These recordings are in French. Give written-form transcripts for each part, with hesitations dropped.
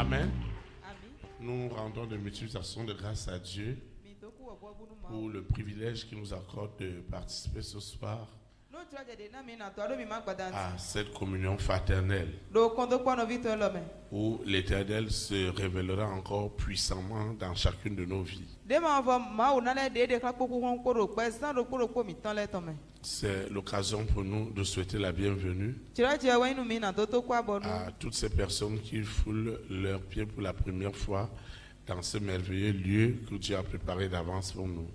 Amen. Nous rendons de multiples actions de grâce à Dieu pour le privilège qu'il nous accorde de participer ce soir à cette communion fraternelle où l'Éternel se révélera encore puissamment dans chacune de nos vies. C'est l'occasion pour nous de souhaiter la bienvenue à toutes ces personnes qui foulent leurs pieds pour la première fois dans ce merveilleux lieu que Dieu a préparé d'avance pour nous.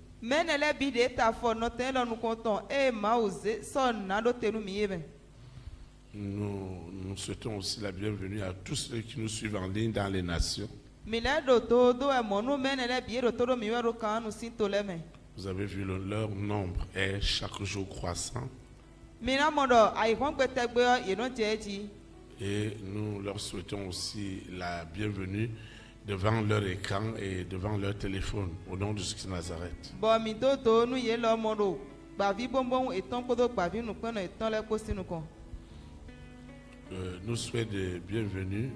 Nous souhaitons aussi la bienvenue à tous ceux qui nous suivent en ligne dans les nations. Vous avez vu leur nombre est chaque jour croissant. Et nous leur souhaitons aussi la bienvenue devant leur écran et devant leur téléphone au nom de Jésus de Nazareth. Nous souhaitons de bienvenue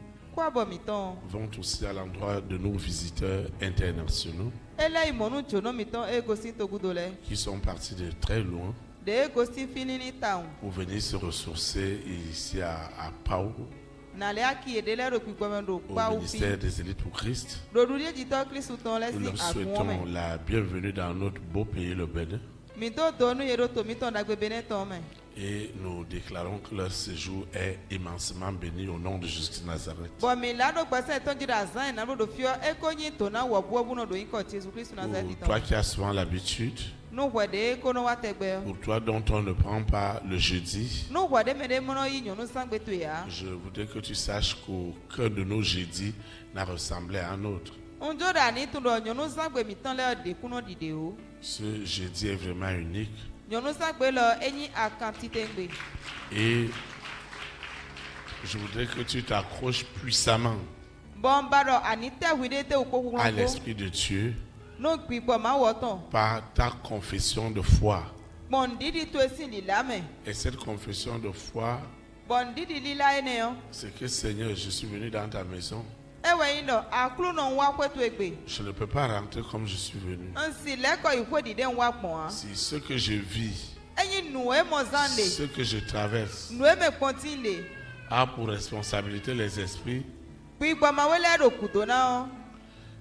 vont aussi à l'endroit de nos visiteurs internationaux qui sont partis de très loin pour venir se ressourcer ici à Pau, au ministère des élites pour Christ. Nous leur souhaitons la bienvenue dans notre beau pays, le Bénin. Et nous déclarons que leur séjour est immensément béni au nom de Jésus de Nazareth. Pour toi qui as souvent l'habitude, pour toi dont on ne prend pas le jeudi, je voudrais que tu saches qu'aucun de nos jeudis n'a ressemblé à un autre. Ce jeudi est vraiment unique. Et je voudrais que tu t'accroches puissamment à l'Esprit de Dieu par ta confession de foi. Et cette confession de foi, c'est que Seigneur, je suis venu dans ta maison. Je ne peux pas rentrer comme je suis venu. Si ce que je vis, ce que je traverse, a pour responsabilité les esprits,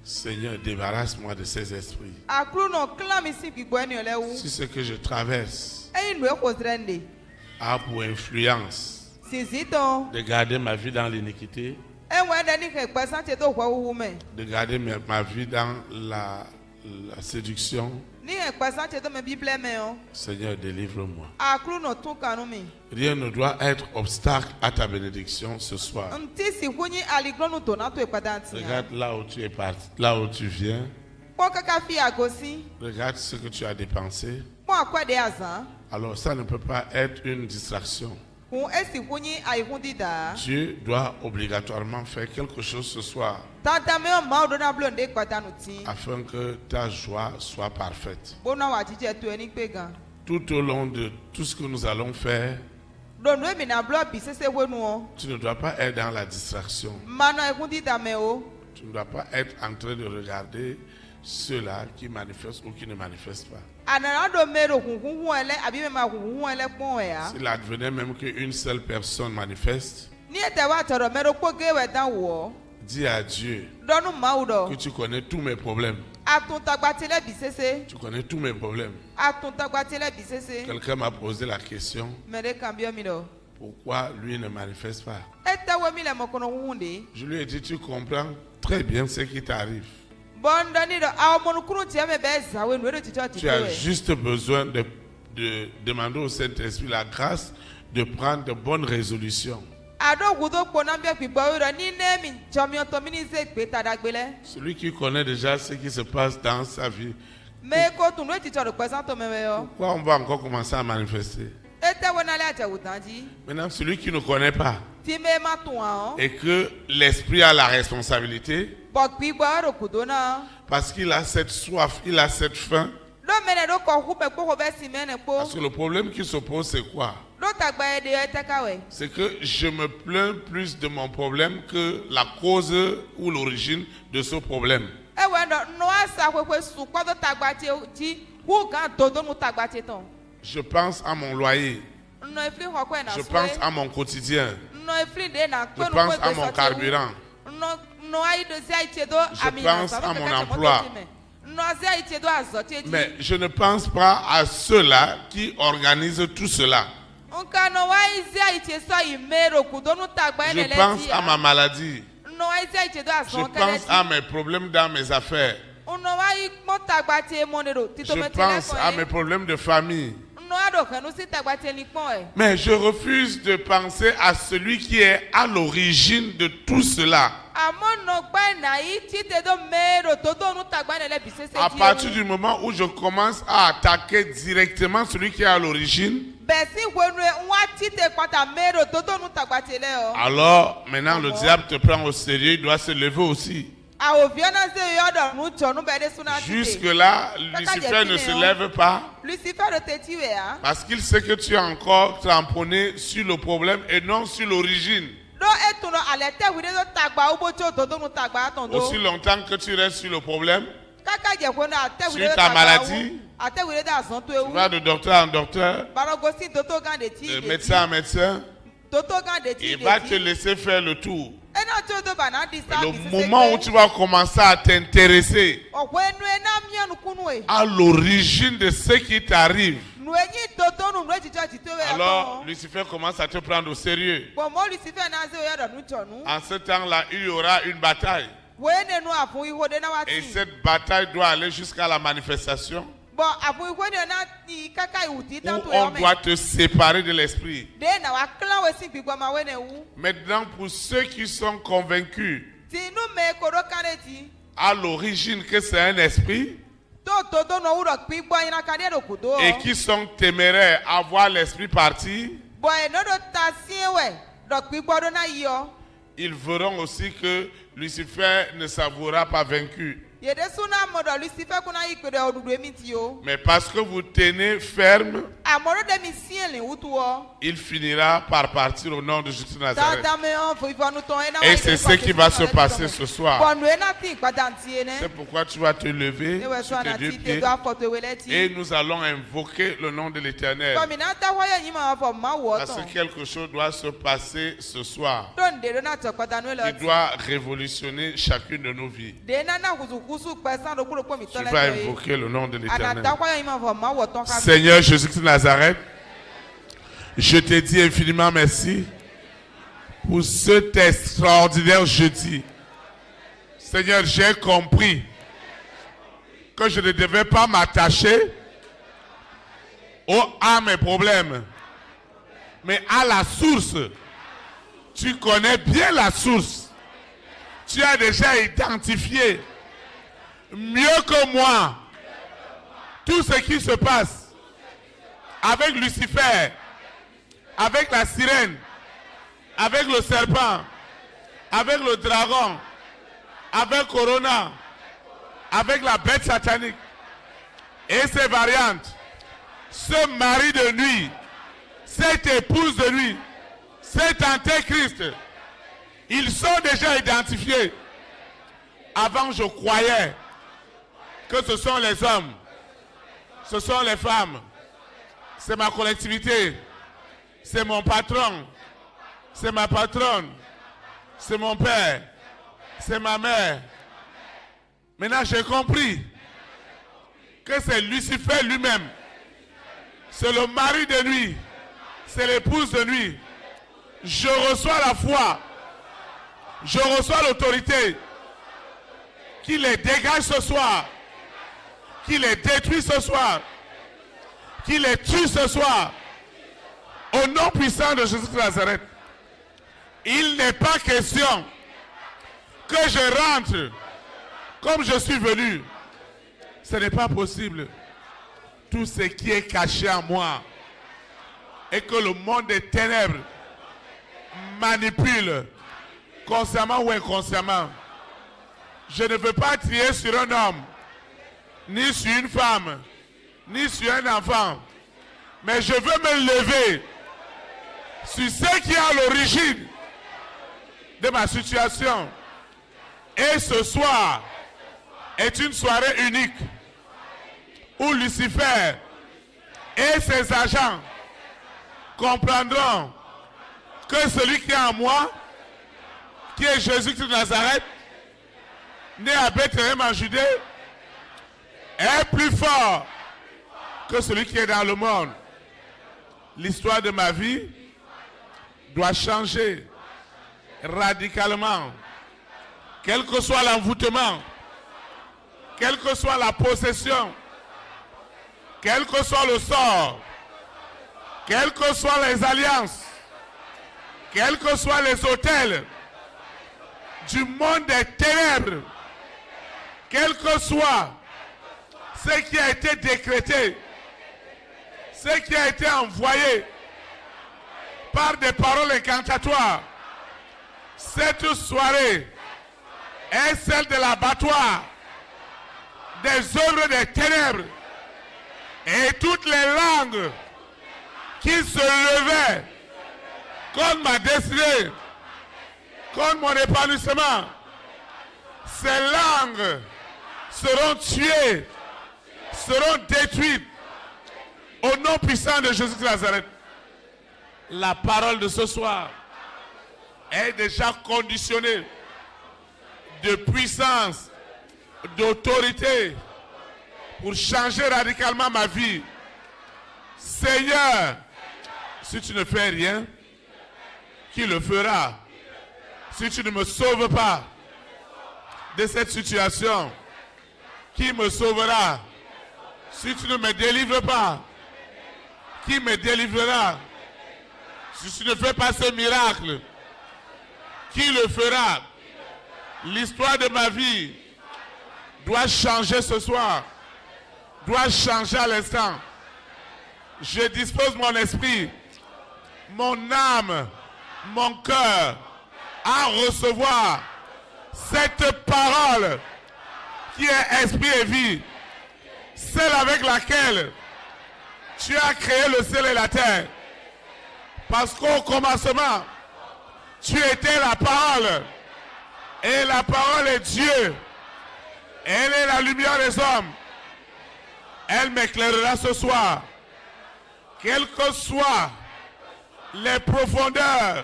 Seigneur, débarrasse-moi de ces esprits. Si ce que je traverse a pour influence de garder ma vie dans l'iniquité, de garder ma vie dans la séduction, Seigneur, délivre-moi. Rien ne doit être obstacle à ta bénédiction ce soir. Regarde là où tu es parti, là où tu viens. Regarde ce que tu as dépensé. Alors ça ne peut pas être une distraction. Dieu doit obligatoirement faire quelque chose ce soir afin que ta joie soit parfaite. Tout au long de tout ce que nous allons faire, tu ne dois pas être dans la distraction. Tu ne dois pas être en train de regarder ceux-là qui manifestent ou qui ne manifestent pas. S'il advenait même qu'une seule personne manifeste, dis à Dieu que tu connais tous mes problèmes. Tu connais tous mes problèmes. Quelqu'un m'a posé la question, pourquoi lui ne manifeste pas? Je lui ai dit, tu comprends très bien ce qui t'arrive. Tu as juste besoin de demander au Saint-Esprit la grâce de prendre de bonnes résolutions. Celui qui connaît déjà ce qui se passe dans sa vie, pourquoi on va encore commencer à manifester? Maintenant, celui qui ne connaît pas et que l'Esprit a la responsabilité, parce qu'il a cette soif, il a cette faim. Parce que le problème qui se pose, c'est quoi? C'est que je me plains plus de mon problème que la cause ou l'origine de ce problème. Je pense à mon loyer. Je pense à mon quotidien. Je pense à mon carburant. Je pense à mon emploi. Mais je ne pense pas à ceux-là qui organisent tout cela. Je pense à ma maladie. Je pense à mes problèmes dans mes affaires. Je pense à mes problèmes de famille. Mais je refuse de penser à celui qui est à l'origine de tout cela. À partir du moment où je commence à attaquer directement celui qui est à l'origine, alors maintenant le diable te prend au sérieux, il doit se lever aussi. Jusque-là, Lucifer ne se lève pas parce qu'il sait que tu es encore cramponné sur le problème et non sur l'origine. Aussi longtemps que tu restes sur le problème, sur ta maladie, tu vas de docteur en docteur, de médecin en médecin, il va te laisser faire le tour. Le moment où tu vas commencer à t'intéresser à l'origine de ce qui t'arrive, alors Lucifer commence à te prendre au sérieux. En ce temps-là, il y aura une bataille. Et cette bataille doit aller jusqu'à la manifestation. Où on doit te séparer de l'esprit. Maintenant, pour ceux qui sont convaincus à l'origine que c'est un esprit et qui sont téméraires à voir l'esprit partir, ils verront aussi que Lucifer ne savourera pas vaincu. Mais parce que vous tenez ferme, il finira par partir au nom de Jésus de Nazareth. Et c'est ce qui va se passer ce soir. C'est pourquoi tu vas te lever sur tes deux pieds et nous allons invoquer le nom de l'Éternel. Parce que quelque chose doit se passer ce soir qui doit révolutionner chacune de nos vies. Tu vas invoquer le nom de l'Éternel. Seigneur Jésus de Nazareth, je te dis infiniment merci pour cet extraordinaire jeudi. Seigneur, j'ai compris que je ne devais pas m'attacher à mes problèmes, mais à la source. Tu connais bien la source. Tu as déjà identifié mieux que moi tout ce qui se passe avec Lucifer, avec la sirène, avec le serpent, avec le dragon, avec Corona, avec la bête satanique et ses variantes, ce mari de nuit, cette épouse de nuit, cet antéchrist. Ils sont déjà identifiés. Avant, je croyais que ce sont les hommes, ce sont les femmes, c'est ma collectivité, c'est mon patron, c'est ma patronne, c'est mon père, c'est ma mère. Maintenant, j'ai compris que c'est Lucifer lui-même, c'est le mari de nuit, c'est l'épouse de nuit. Je reçois la foi, je reçois l'autorité. Qu'il les dégage ce soir, qu'il les détruit ce soir, qu'il les tue ce soir. Au nom puissant de Jésus de Nazareth, il n'est pas question que je rentre comme je suis venu. Ce n'est pas possible. Tout ce qui est caché en moi et que le monde des ténèbres manipule, consciemment ou inconsciemment. Je ne veux pas trier sur un homme, ni sur une femme, ni sur un enfant. Mais je veux me lever sur ce qui est à l'origine de ma situation. Et ce soir est une soirée unique où Lucifer et ses agents comprendront que celui qui est en moi, qui est Jésus-Christ de Nazareth, né à Bethléem en Judée, est plus fort que celui qui est dans le monde. L'histoire de ma vie doit changer radicalement. Quel que soit l'envoûtement, quelle que soit la possession, quel que soit le sort, quelles que soient les alliances, quels que soient les autels du monde des ténèbres, quel que soit ce qui a été décrété, ce qui a été envoyé par des paroles incantatoires, cette soirée est celle de l'abattoir des œuvres des ténèbres, et toutes les langues qui se levaient contre ma destinée, contre mon épanouissement, ces langues seront tuées, seront détruites au nom puissant de Jésus de Nazareth. La parole de ce soir est déjà conditionnée de puissance, d'autorité pour changer radicalement ma vie. Seigneur, si tu ne fais rien, qui le fera? Si tu ne me sauves pas de cette situation, qui me sauvera? Si tu ne me délivres pas, qui me délivrera? Si tu ne fais pas ce miracle, qui le fera? L'histoire de ma vie doit changer ce soir, doit changer à l'instant. Je dispose mon esprit, mon âme, mon cœur à recevoir cette parole qui est esprit et vie, celle avec laquelle tu as créé le ciel et la terre. Parce qu'au commencement, tu étais la parole, et la parole est Dieu. Elle est la lumière des hommes. Elle m'éclairera ce soir. Quelles que soient les profondeurs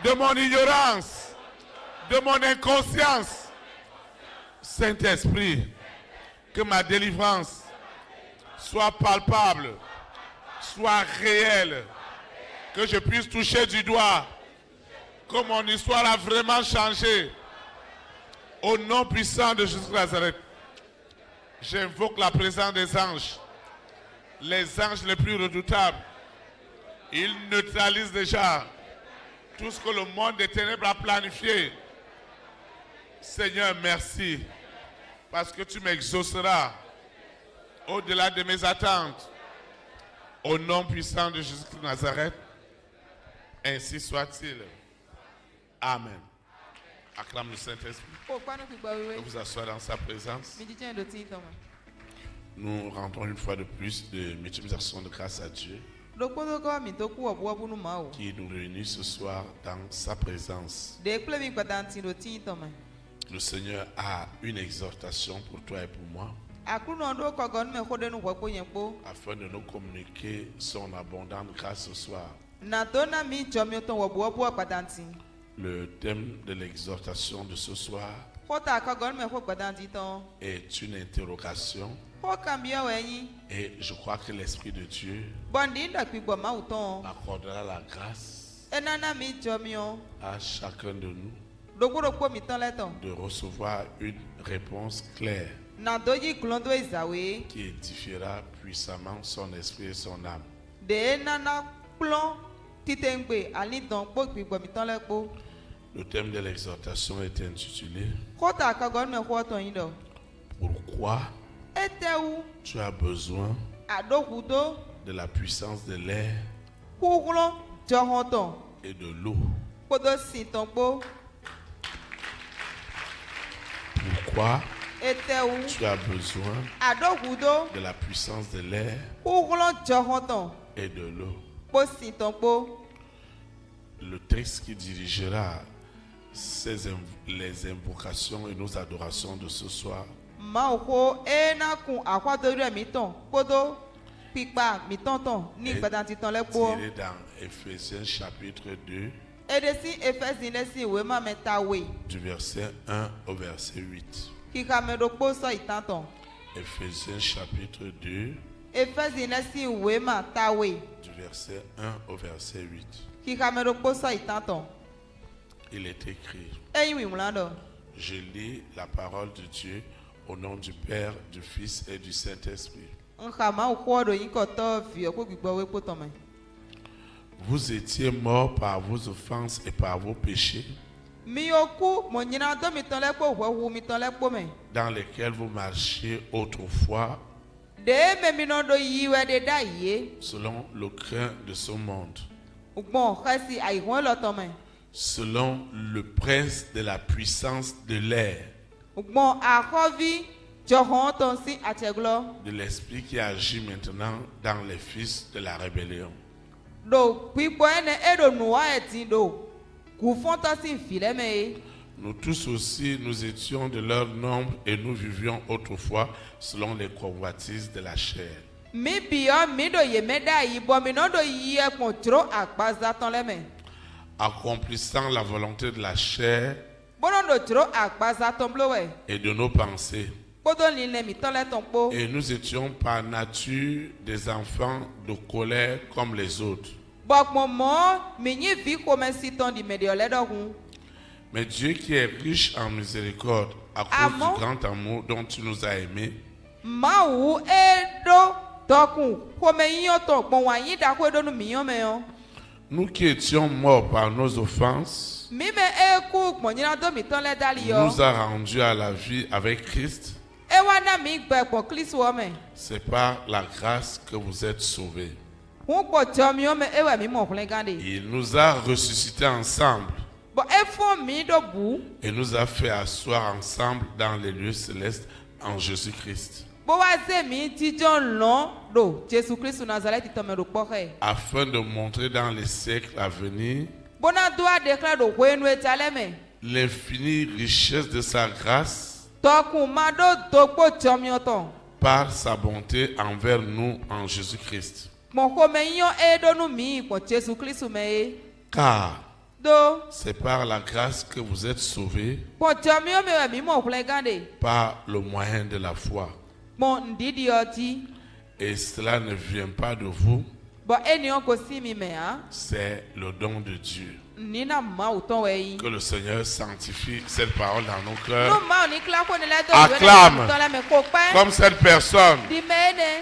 de mon ignorance, de mon inconscience, Saint-Esprit, que ma délivrance soit palpable, soit réelle, que je puisse toucher du doigt, que mon histoire a vraiment changé. Au nom puissant de Jésus de Nazareth, j'invoque la présence des anges, les anges les plus redoutables. Ils neutralisent déjà tout ce que le monde des ténèbres a planifié. Seigneur, merci, parce que tu m'exauceras au-delà de mes attentes. Au nom puissant de Jésus de Nazareth, ainsi soit-il. Amen. Acclame le Saint-Esprit. Vous asseoir dans sa présence. Nous rendons une fois de plus de multiplication de grâce à Dieu qui nous réunit ce soir dans sa présence. Le Seigneur a une exhortation pour toi et pour moi afin de nous communiquer son abondante grâce ce soir. Le thème de l'exhortation de ce soir est une interrogation. Et je crois que l'Esprit de Dieu accordera la grâce à chacun de nous de recevoir une réponse claire qui édifiera puissamment son esprit et son âme. Le thème de l'exhortation est intitulé Pourquoi tu as besoin de la puissance de l'air et de l'eau. Pourquoi tu as besoin de la puissance de l'air et de l'eau. le texte qui dirigera les invocations et nos adorations de ce soir. Tiré dans Ephésiens chapitre 2, du verset 1 au verset 8. Ephésiens chapitre 2, du verset 1 au verset 8. Il est écrit: Je lis la parole de Dieu au nom du Père, du Fils et du Saint-Esprit. Vous étiez morts par vos offenses et par vos péchés, dans lesquels vous marchiez autrefois selon le crin de ce monde, selon le prince de la puissance de l'air, de l'esprit qui agit maintenant dans les fils de la rébellion. Nous tous aussi, nous étions de leur nombre et nous vivions autrefois selon les convoitises de la chair. Accomplissant la volonté de la chair et de nos pensées. Et nous étions par nature des enfants de colère comme les autres. Mais Dieu qui est riche en miséricorde, à cause du grand amour dont tu nous as aimés, nous qui étions morts par nos offenses, nous a rendus à la vie avec Christ. C'est par la grâce que vous êtes sauvés. Il nous a ressuscités ensemble et nous a fait asseoir ensemble dans les lieux célestes en Jésus-Christ, afin de montrer dans les siècles à venir l'infinie richesse de sa grâce par sa bonté envers nous en Jésus-Christ. Car c'est par la grâce que vous êtes sauvés par le moyen de la foi. Et cela ne vient pas de vous, c'est le don de Dieu. Que le Seigneur sanctifie cette parole dans nos cœurs. Acclame comme cette personne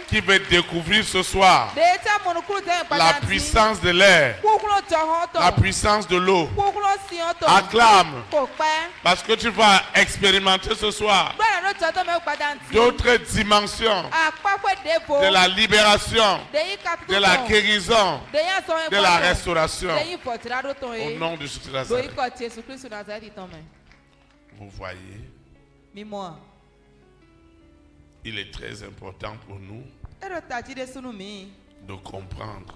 qui veut découvrir ce soir la puissance de l'air, la puissance de l'eau. Acclame parce que tu vas expérimenter ce soir d'autres dimensions de la libération, de la guérison, de la restauration. Au nom de Jésus-Christ. Vous voyez, il est très important pour nous de comprendre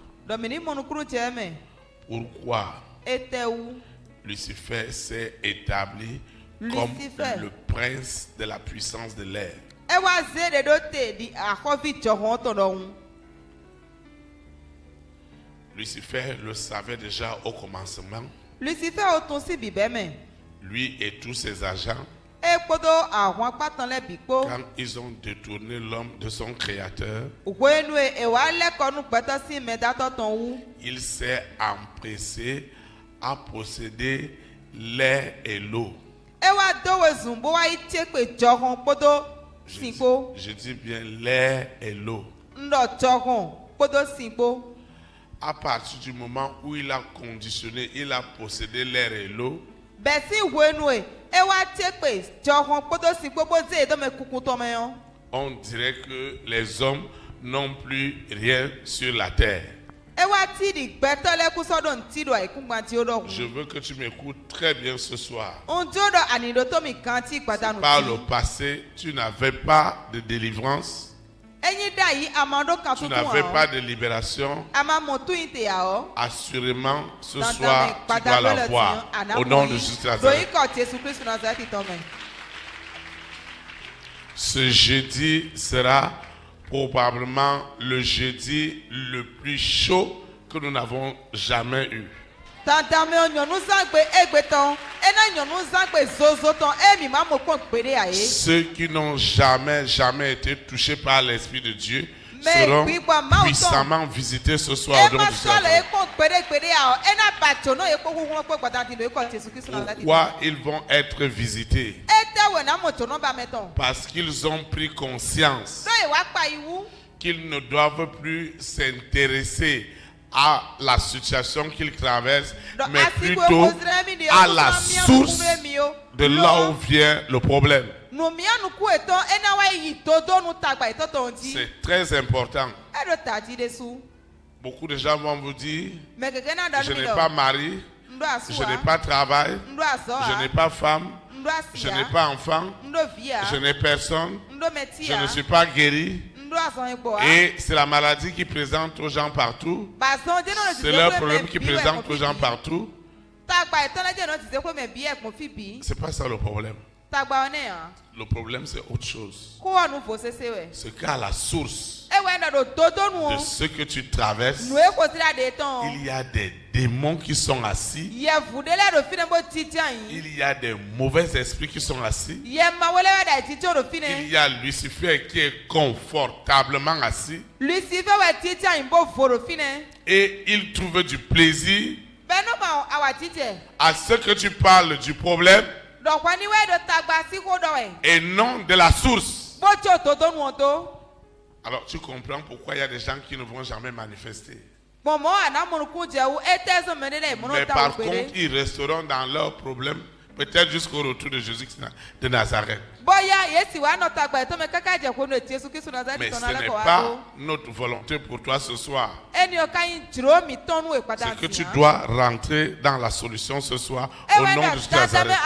pourquoi Lucifer s'est établi comme le prince de la puissance de l'air. Lucifer le savait déjà au commencement. Lui et tous ses agents, quand ils ont détourné l'homme de son créateur, il s'est empressé à posséder l'air et l'eau. Je dis bien l'air et l'eau. À partir du moment où il a conditionné, il a possédé l'air et l'eau, on dirait que les hommes n'ont plus rien sur la terre. Je veux que tu m'écoutes très bien ce soir. Par le passé, tu n'avais pas de délivrance. tu n'avais pas de libération, assurément ce soir tu dois l'avoir au nom de Jésus de Nazareth. Ce jeudi sera probablement le jeudi le plus chaud que nous n'avons jamais eu. Ceux qui n'ont jamais été touchés par l'Esprit de Dieu seront puissamment visités ce soir au nom de Jésus. Pourquoi ils vont être visités? Parce qu'ils ont pris conscience qu'ils ne doivent plus s'intéresser à la situation qu'ils traversent, mais plutôt à la source de là où vient le problème. C'est très important. Beaucoup de gens vont vous dire, je n'ai pas mari, je n'ai pas travail, je n'ai pas femme, je n'ai pas enfant, je n'ai personne, je ne suis pas guéri. Et c'est la maladie qui présente aux gens partout. C'est leur problème qui présente aux gens partout. C'est pas ça le problème. Le problème, c'est autre chose. C'est qu'à la source de ce que tu traverses, il y a des démons qui sont assis. Il y a des mauvais esprits qui sont assis. Il y a Lucifer qui est confortablement assis. Et il trouve du plaisir à ce que tu parles du problème et non de la source. Alors tu comprends pourquoi il y a des gens qui ne vont jamais manifester. Mais par contre, ils resteront dans leurs problèmes peut-être jusqu'au retour de Jésus de Nazareth. Mais ce n'est pas notre volonté pour toi ce soir. C'est que tu dois rentrer dans la solution ce soir au nom de Jésus de Nazareth.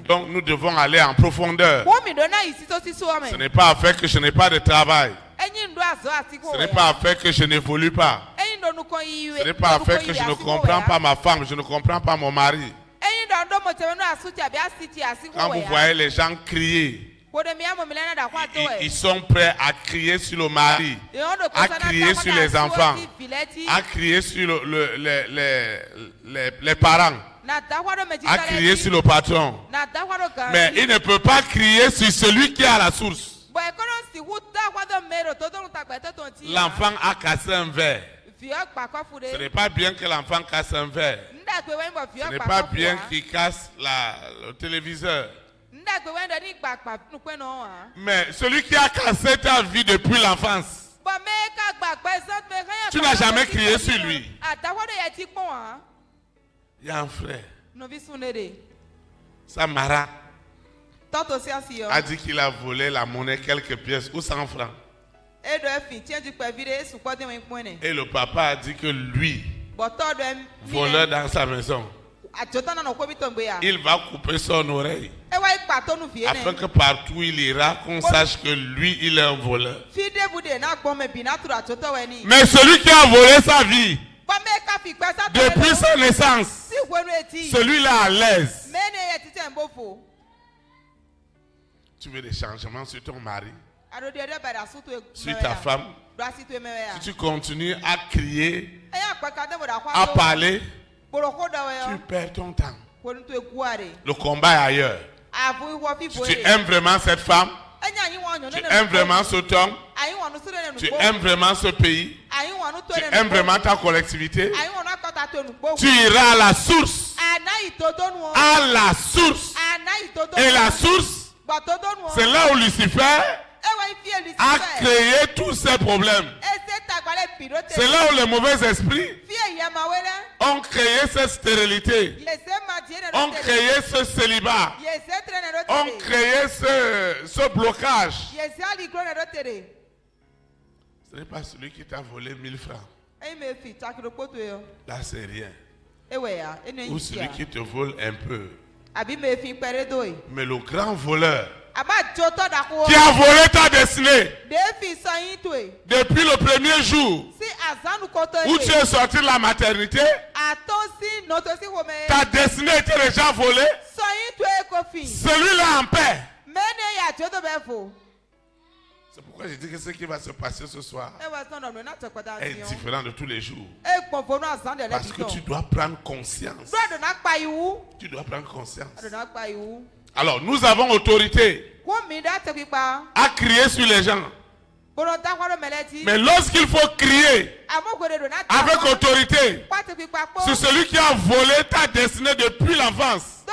Donc nous devons aller en profondeur. Ce n'est pas à faire que je n'ai pas de travail. Ce n'est pas à faire que je n'évolue pas. Ce n'est pas à faire que je ne comprends pas ma femme, je ne comprends pas mon mari. Quand vous voyez les gens crier, ils sont prêts à crier sur le mari, à crier sur les enfants, à crier sur les parents, à crier sur le patron. Mais il ne peut pas crier sur celui qui est à la source. L'enfant a cassé un verre. Ce n'est pas bien que l'enfant casse un verre. Ce n'est pas bien qu'il casse le téléviseur. Mais celui qui a cassé ta vie depuis l'enfance, tu n'as jamais crié sur lui. Il y a un frère, Samara, a dit qu'il a volé la monnaie, quelques pièces ou 100 francs. Et le papa a dit que lui, voleur dans sa maison, il va couper son oreille afin que partout il ira, qu'on sache que lui, il est un voleur. Mais celui qui a volé sa vie depuis sa naissance, celui-là à l'aise. Tu veux des changements sur ton mari, sur ta femme? Si tu continues à crier, à parler, tu perds ton temps. Le combat est ailleurs. Si tu aimes vraiment cette femme, tu aimes vraiment cet homme, tu aimes vraiment ce pays, tu aimes vraiment ta collectivité, tu iras à la source. À la source. Et la source, c'est là où Lucifer a créé tous ces problèmes. C'est là où les mauvais esprits ont créé cette stérilité, ont créé ce célibat, ont créé ce blocage. Ce n'est pas celui qui t'a volé 1000 francs. Là, c'est rien. Ou celui qui te vole un peu. Mais le grand voleur, qui a volé ta destinée depuis le premier jour où tu es sorti de la maternité. Ta destinée était déjà volée. Celui-là en paix. C'est pourquoi je dis que ce qui va se passer ce soir est différent de tous les jours. Parce que tu dois prendre conscience. Tu dois prendre conscience. Alors, nous avons autorité à crier sur les gens. Mais lorsqu'il faut crier avec autorité sur celui qui a volé ta destinée depuis l'enfance,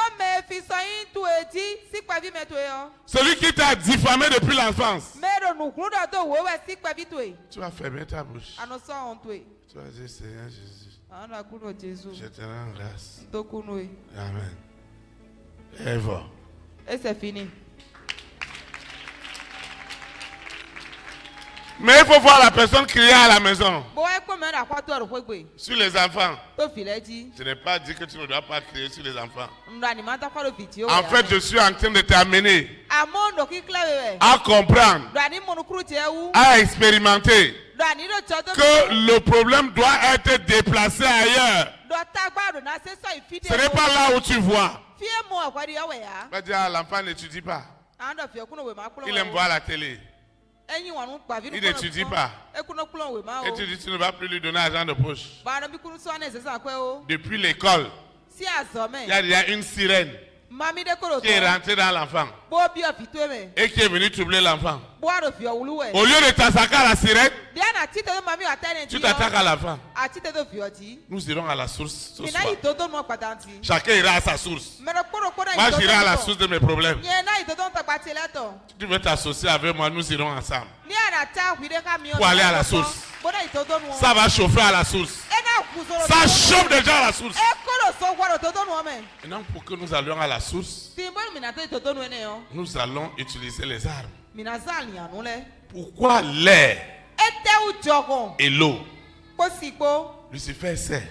celui qui t'a diffamé depuis l'enfance, tu vas fermer ta bouche. Tu vas dire, Seigneur Jésus, je te rends grâce. Amen. Et voilà. Et c'est fini. Mais il faut voir la personne crier à la maison. Sur les enfants. Je n'ai pas dit que tu ne dois pas crier sur les enfants. En fait, je suis en train de t'amener à comprendre, à expérimenter que le problème doit être déplacé ailleurs. Ce n'est pas là où tu vois. Va dire à l'enfant n'étudie pas. Il aime voir la télé. Il n'étudie pas. Et tu dis tu ne vas plus lui donner argent de poche. Depuis l'école, il y a déjà une sirène qui est rentrée dans l'enfant et qui est venue troubler l'enfant. Au lieu de t'attaquer à la sirène, tu t'attaques à l'enfant. Nous irons à la source ce soir. Chacun ira à sa source. Moi j'irai à la source de mes problèmes. Si tu veux t'associer avec moi, nous irons ensemble pour aller à la source. Ça va chauffer à la source. Ça chauffe déjà à la source. Et donc pour que nous allions à la source, nous allons utiliser les armes. Pourquoi l'air et l'eau? Lucifer sait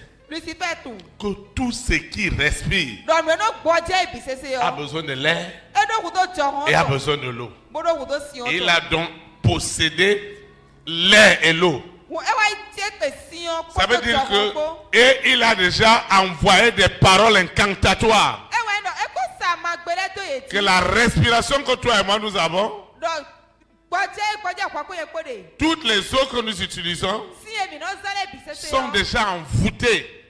que tout ce qui respire a besoin de l'air et a besoin de l'eau. Il a donc possédé l'air et l'eau. Ça veut dire que et il a déjà envoyé des paroles incantatoires que la respiration que toi et moi nous avons, toutes les eaux que nous utilisons sont déjà envoûtées.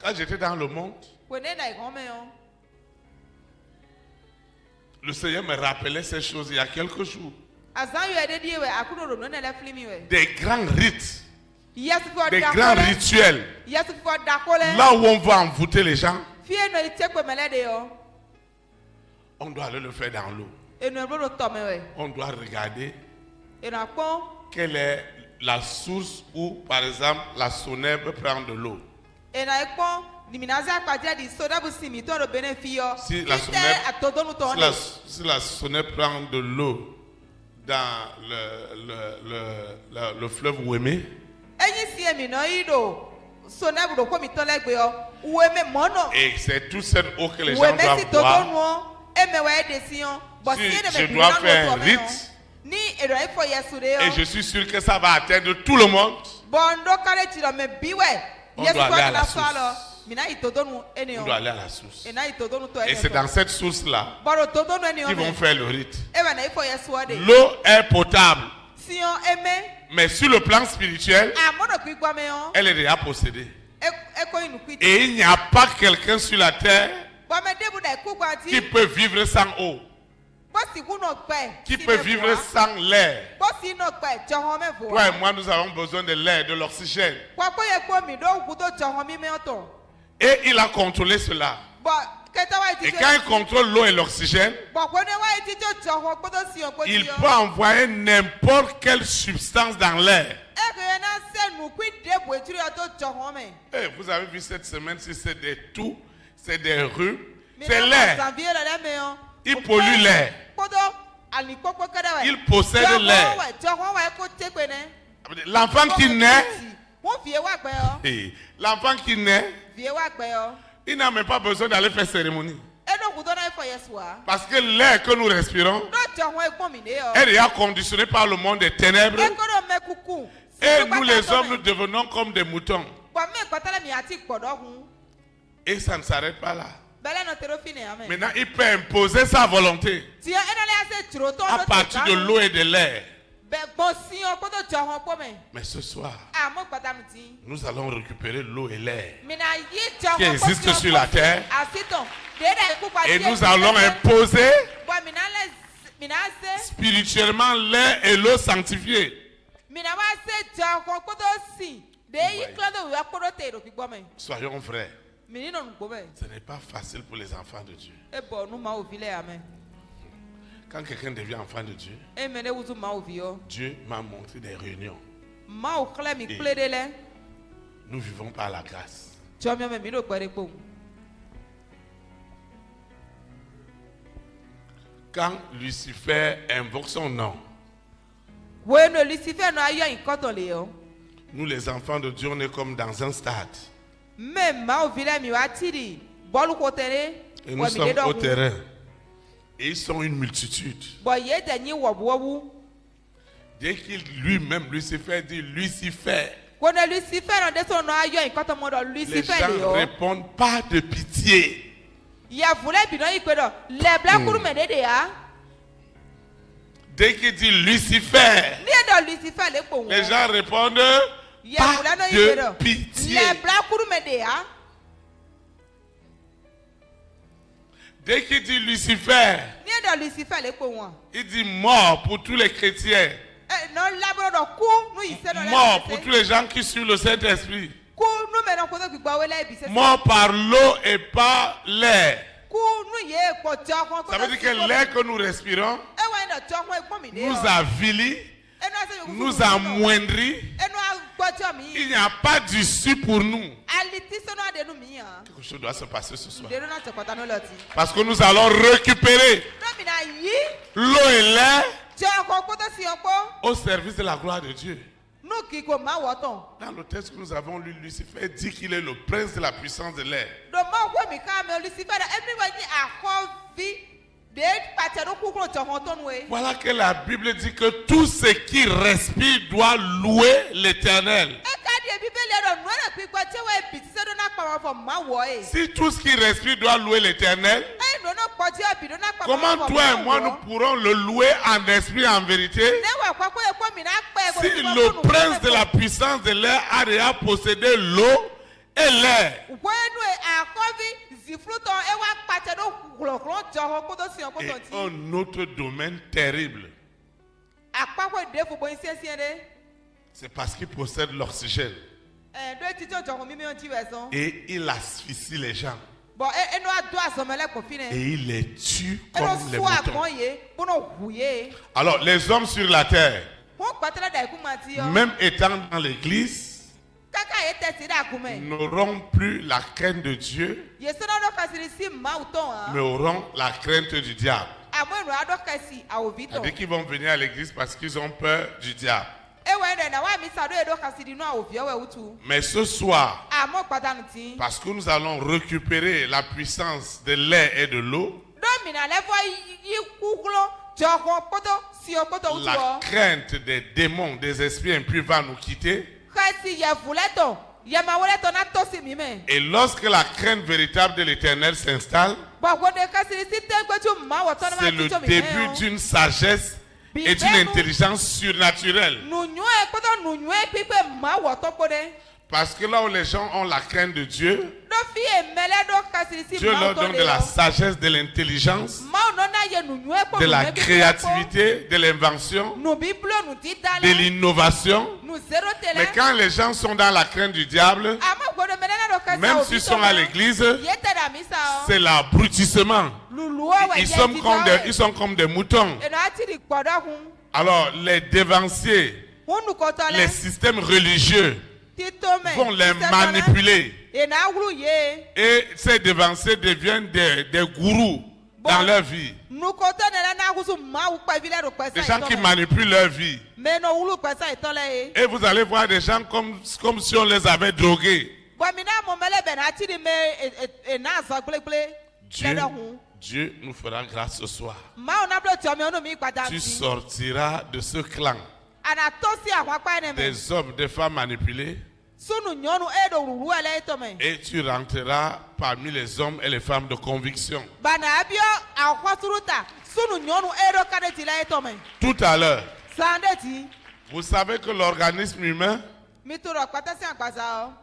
Quand j'étais dans le monde, le Seigneur me rappelait ces choses il y a quelques jours. Des grands rites, des grands rituels, là où on va envoûter les gens, on doit aller le faire dans l'eau. On doit regarder quelle est la source où, par exemple, la sonnette peut prendre de l'eau. Si la sonnette prend de l'eau dans le fleuve Ouémé, et c'est toute cette eau que les gens doivent boire. Si je dois faire un rite, et je suis sûr que ça va atteindre tout le monde, on doit aller à la source. On doit aller à la source. Et c'est dans cette source-là qu'ils vont faire le rite. L'eau est potable. Mais sur le plan spirituel, elle est déjà possédée. Et il n'y a pas quelqu'un sur la terre qui peut vivre sans eau, qui peut vivre sans l'air. Toi et moi, nous avons besoin de l'air, de l'oxygène. Et il a contrôlé cela. Et quand il contrôle l'eau et l'oxygène, il peut envoyer n'importe quelle substance dans l'air. Et vous avez vu cette semaine, si c'est des toux, c'est des rues, c'est l'air. Il pollue l'air. Il possède l'air. L'enfant qui naît, il n'a même pas besoin d'aller faire cérémonie. Parce que l'air que nous respirons est déjà conditionné par le monde des ténèbres. Et nous les hommes, nous devenons comme des moutons. Et ça ne s'arrête pas là. Maintenant, il peut imposer sa volonté à partir de l'eau et de l'air. Mais ce soir, nous allons récupérer l'eau et l'air qui existent sur la terre et nous allons imposer spirituellement l'air et l'eau sanctifiée. Soyons vrais. Ce n'est pas facile pour les enfants de Dieu. Quand quelqu'un devient enfant de Dieu, Dieu m'a montré des réunions. Et nous vivons par la grâce. Quand Lucifer invoque son nom, nous les enfants de Dieu, on est comme dans un stade. Et nous sommes au terrain. Et ils sont une multitude. Dès qu'il lui-même, Lucifer dit Lucifer, les gens répondent pas de pitié. Dès qu'il dit Lucifer, les gens répondent pas de pitié. Dès qu'il dit Lucifer, il dit mort pour tous les chrétiens. Mort pour tous les gens qui suivent le Saint-Esprit. Mort par l'eau et par l'air. Ça veut dire que l'air que nous respirons nous avilit, nous amoindrit. Il n'y a pas d'issue pour nous. Quelque chose doit se passer ce soir. Parce que nous allons récupérer l'eau et l'air au service de la gloire de Dieu. Dans le texte que nous avons lu, Lucifer dit qu'il est le prince de la puissance de l'air. Voilà que la Bible dit que tout ce qui respire doit louer l'Éternel. Si tout ce qui respire doit louer l'Éternel, comment toi et moi nous pourrons le louer en esprit et en vérité? Si le prince de la puissance de l'air a déjà possédé l'eau et l'air. Et un autre domaine terrible. C'est parce qu'il possède l'oxygène. Et il asphyxie les gens. Et il les tue comme les moutons. Alors les hommes sur la terre, même étant dans l'église, n'auront plus la crainte de Dieu, mais auront la crainte du diable. C'est-à-dire qu'ils vont venir à l'église parce qu'ils ont peur du diable. Mais ce soir, parce que nous allons récupérer la puissance de l'air et de l'eau, la crainte des démons, des esprits impurs va nous quitter. Et lorsque la crainte véritable de l'Éternel s'installe, c'est le début d'une sagesse et d'une intelligence surnaturelle. Parce que là où les gens ont la crainte de Dieu, Dieu leur donne de la sagesse, de l'intelligence, de la créativité, de l'invention, de l'innovation. Mais quand les gens sont dans la crainte du diable, même s'ils sont à l'église, c'est l'abrutissement. Ils sont comme des moutons. Alors les dévanciers, les systèmes religieux vont les manipuler. Et ces dévanciers deviennent des gourous dans leur vie. Des gens qui manipulent leur vie. Et vous allez voir des gens comme si on les avait drogués. Dieu nous fera grâce ce soir. Tu sortiras de ce clan des hommes, des femmes manipulés. Et tu rentreras parmi les hommes et les femmes de conviction. Tout à l'heure, vous savez que l'organisme humain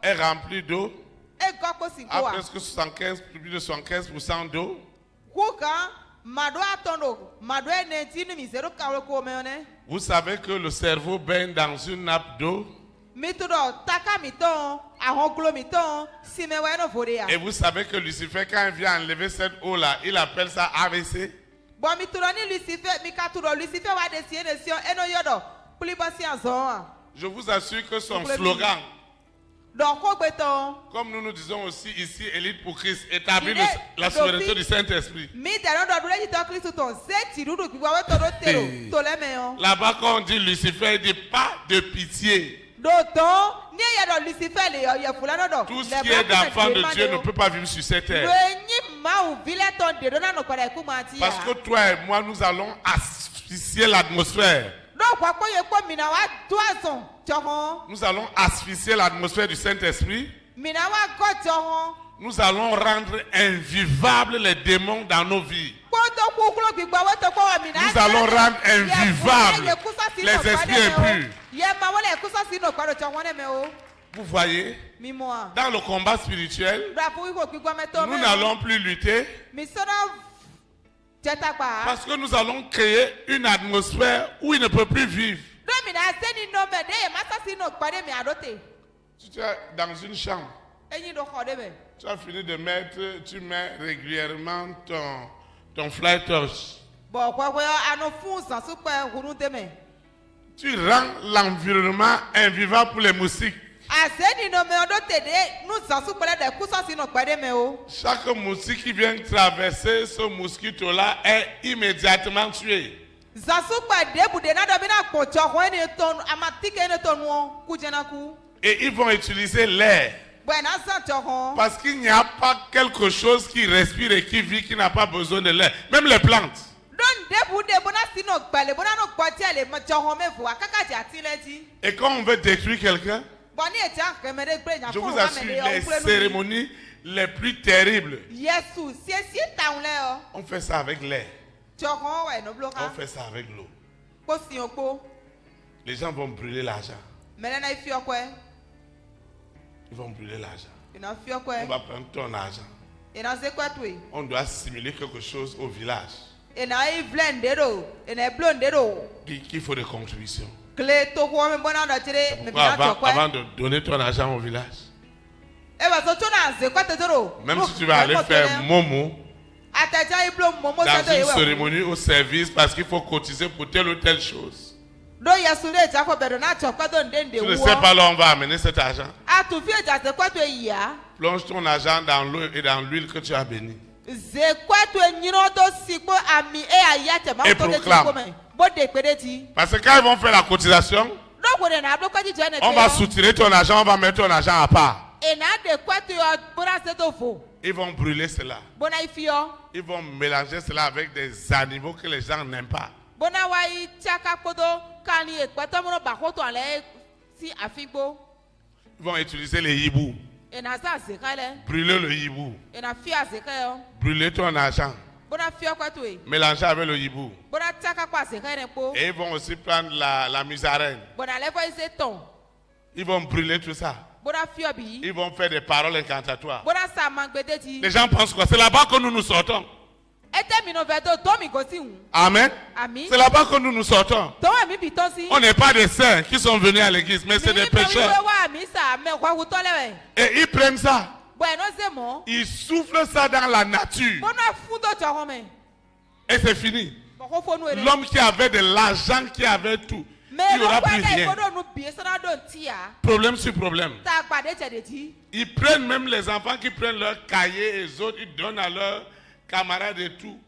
est rempli d'eau. À presque 75, plus de 75% d'eau. Vous savez que le cerveau baigne dans une nappe d'eau. Et vous savez que Lucifer, quand il vient enlever cette eau-là, il appelle ça AVC. Je vous assure que son slogan, comme nous disons aussi ici, Élite pour Christ, établit la souveraineté du Saint-Esprit. Là-bas, quand on dit Lucifer, il dit pas de pitié. Tout ce qui est d'enfant de Dieu ne peut pas vivre sur cette terre. Parce que toi et moi, nous allons asphyxier l'atmosphère. Nous allons asphyxier l'atmosphère du Saint-Esprit. Nous allons rendre invivables les démons dans nos vies. Nous allons rendre invivables les esprits impurs. Vous voyez, dans le combat spirituel, nous n'allons plus lutter parce que nous allons créer une atmosphère où il ne peut plus vivre. Tu es dans une chambre. Tu as fini de mettre, tu mets régulièrement ton fly torch. Tu rends l'environnement invivable pour les moustiques. Chaque moustique qui vient traverser ce mosquito-là est immédiatement tué. Et ils vont utiliser l'air. Parce qu'il n'y a pas quelque chose qui respire et qui vit, qui n'a pas besoin de l'air. Même les plantes. Et quand on veut détruire quelqu'un, je vous assure, les cérémonies les plus terribles, on fait ça avec l'air. On fait ça avec l'eau. Les gens vont brûler l'argent. Ils vont brûler l'argent. On va prendre ton argent. On doit simuler quelque chose au village. Qu'il faut des contributions. Avant de donner ton argent au village, même si tu vas aller faire momo dans une cérémonie au service parce qu'il faut cotiser pour telle ou telle chose, tu ne sais pas là où on va amener cet argent. Plonge ton argent dans l'eau et dans l'huile que tu as béni. Et proclame. Parce que quand ils vont faire la cotisation, on va soutirer ton argent, on va mettre ton argent à part. Ils vont brûler cela. Ils vont mélanger cela avec des animaux que les gens n'aiment pas. Ils vont utiliser les hiboux. Brûler le hibou. Brûler ton argent. Mélanger avec le hibou. Et ils vont aussi prendre la musaraigne. Ils vont brûler tout ça. Ils vont faire des paroles incantatoires. Les gens pensent quoi? C'est là-bas que nous nous sortons. Amen. C'est là-bas que nous nous sortons. On n'est pas des saints qui sont venus à l'église, mais c'est des pécheurs. Et ils prennent ça. Ils soufflent ça dans la nature. Et c'est fini. L'homme qui avait de l'argent, qui avait tout, il n'y aura plus rien. Problème sur problème. Ils prennent même les enfants qui prennent leurs cahiers et les autres, ils donnent à leurs camarades et tout.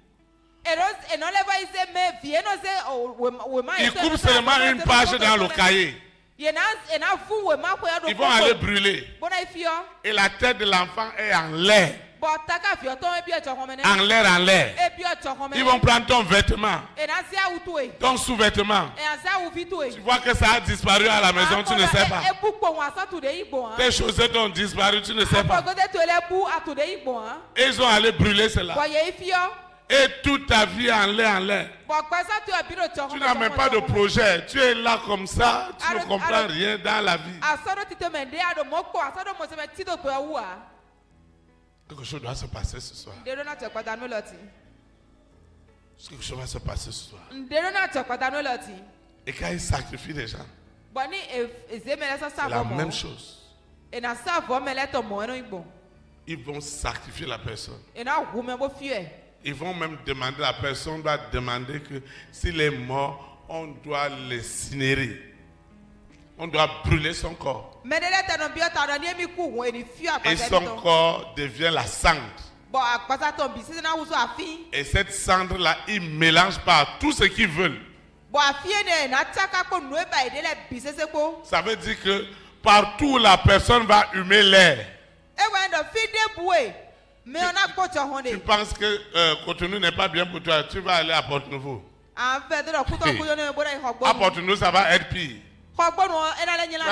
Ils coupent seulement une page dans le cahier. Ils vont aller brûler. Et la tête de l'enfant est en l'air. En l'air. Ils vont prendre ton vêtement, ton sous-vêtement. Tu vois que ça a disparu à la maison, tu ne sais pas. Tes chaussettes ont disparu, tu ne sais pas. Et ils ont allé brûler cela. Et toute ta vie en l'air. Tu n'as même pas de projet. Tu es là comme ça. Tu ne comprends rien dans la vie. Quelque chose doit se passer ce soir. Quelque chose va se passer ce soir. Et quand ils sacrifient les gens, c'est la même chose. Ils vont sacrifier la personne. Ils vont même demander, la personne doit demander que s'il est mort, on doit l'incinérer. On doit brûler son corps. Et son corps devient la cendre. Et cette cendre-là, ils mélangent par tout ce qu'ils veulent. Ça veut dire que partout où la personne va humer l'air. Tu penses que Cotonou n'est pas bien pour toi, tu vas aller à Porto-Novo. À Porto-Novo, ça va être pire. Tu vas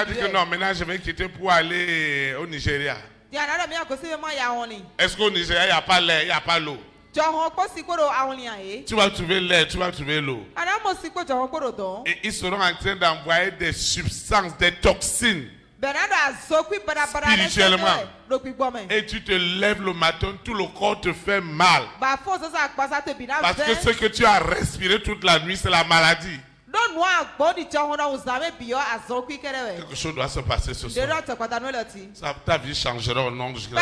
dire que non, maintenant je vais quitter pour aller au Nigeria. Est-ce qu'au Nigeria, il n'y a pas l'air, il n'y a pas l'eau? Tu vas trouver l'air, tu vas trouver l'eau. Et ils seront en train d'envoyer des substances, des toxines. Spirituellement. Et tu te lèves le matin, tout le corps te fait mal. Parce que ce que tu as respiré toute la nuit, c'est la maladie. Quelque chose doit se passer ce soir. Ta vie changera au nom de Jésus.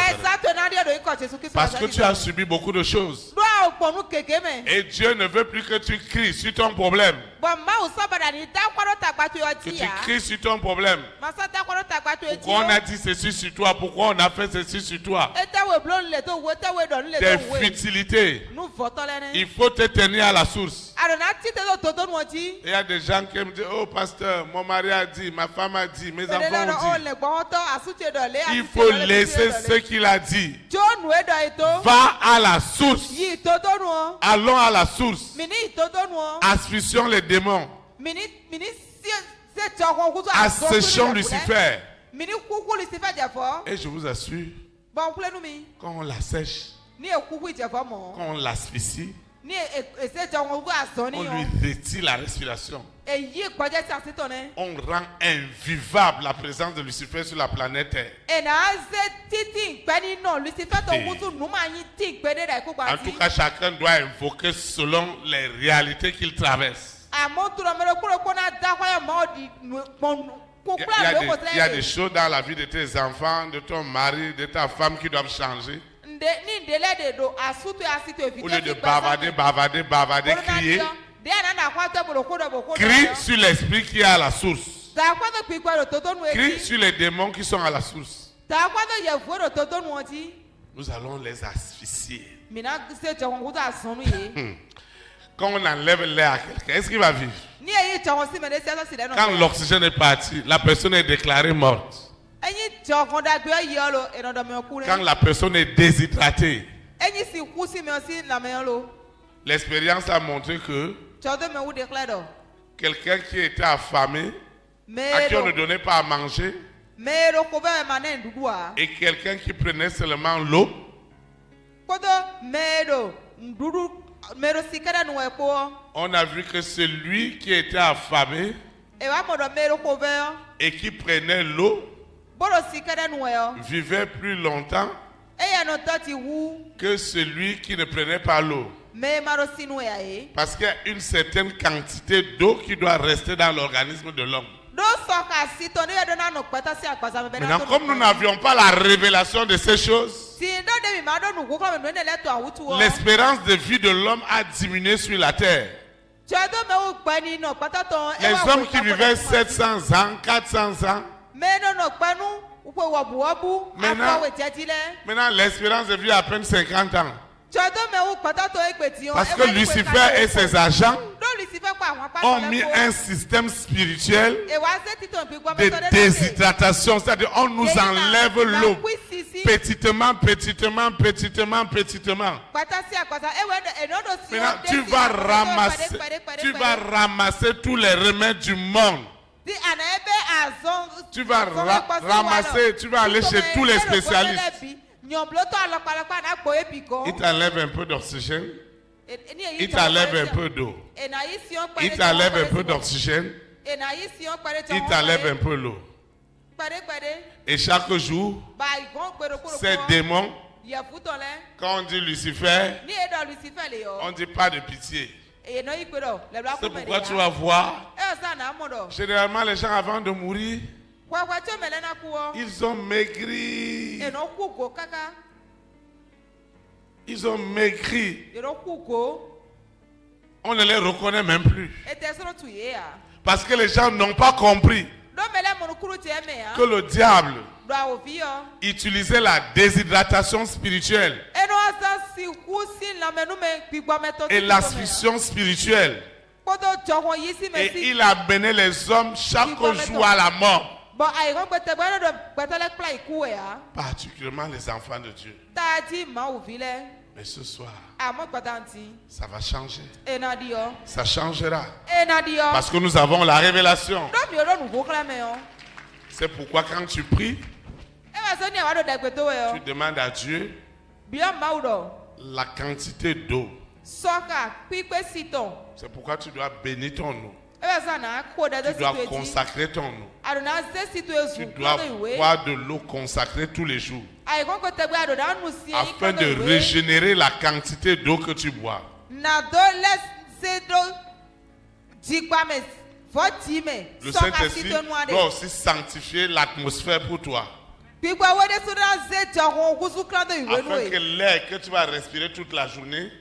Parce que tu as subi beaucoup de choses. Et Dieu ne veut plus que tu cries sur ton problème. Que tu cries sur ton problème. Pourquoi on a dit ceci sur toi? Pourquoi on a fait ceci sur toi? Des futilités. Il faut te tenir à la source. Il y a des gens qui me disent, oh pasteur, mon mari a dit, ma femme a dit, mes enfants ont dit. Il faut laisser ce qu'il a dit. Va à la source. Allons à la source. Asphyxions les démons. Asséchons Lucifer. Et je vous assure, quand on l'assèche, quand on l'asphyxie, on lui retire la respiration. On rend invivable la présence de Lucifer sur la planète Terre. En tout cas, chacun doit invoquer selon les réalités qu'il traverse. Il y a des choses dans la vie de tes enfants, de ton mari, de ta femme qui doivent changer. Au lieu de bavarder, crier. Crie sur l'esprit qui est à la source. Crie sur les démons qui sont à la source. Nous allons les asphyxier. Quand on enlève l'air à quelqu'un, est-ce qu'il va vivre? Quand l'oxygène est parti, la personne est déclarée morte. Quand la personne est déshydratée, l'expérience a montré que quelqu'un qui était affamé, à qui on ne donnait pas à manger, et quelqu'un qui prenait seulement l'eau, on a vu que celui qui était affamé et qui prenait l'eau vivait plus longtemps que celui qui ne prenait pas l'eau. Parce qu'il y a une certaine quantité d'eau qui doit rester dans l'organisme de l'homme. Maintenant, comme nous n'avions pas la révélation de ces choses, l'espérance de vie de l'homme a diminué sur la terre. Les hommes qui vivaient 700 ans, 400 ans, maintenant l'espérance de vie a à peine 50 ans. Parce que Lucifer et ses agents ont mis un système spirituel de déshydratation, c'est-à-dire on nous enlève l'eau petitement. Maintenant, tu vas ramasser tous les remèdes du monde. Tu vas ramasser, tu vas aller chez tous les spécialistes. Il t'enlève un peu d'oxygène. Il t'enlève un peu d'eau. Il t'enlève un peu d'oxygène. Il t'enlève un peu l'eau. Et chaque jour, ces démons, quand on dit Lucifer, on ne dit pas de pitié. C'est pourquoi tu vas voir, généralement les gens avant de mourir, ils ont maigri. Ils ont maigri. On ne les reconnaît même plus. Parce que les gens n'ont pas compris que le diable utilisait la déshydratation spirituelle et l'asphyxion spirituelle. Et il a mené les hommes chaque jour à la mort. Particulièrement les enfants de Dieu. Mais ce soir, ça va changer. Ça changera. Parce que nous avons la révélation. C'est pourquoi quand tu pries, tu demandes à Dieu la quantité d'eau. C'est pourquoi tu dois bénir ton eau. Tu dois consacrer ton eau. Tu dois boire de l'eau consacrée tous les jours afin de régénérer la quantité d'eau que tu bois. Le Saint-Esprit doit aussi sanctifier l'atmosphère pour toi. Afin que l'air que tu vas respirer toute la journée,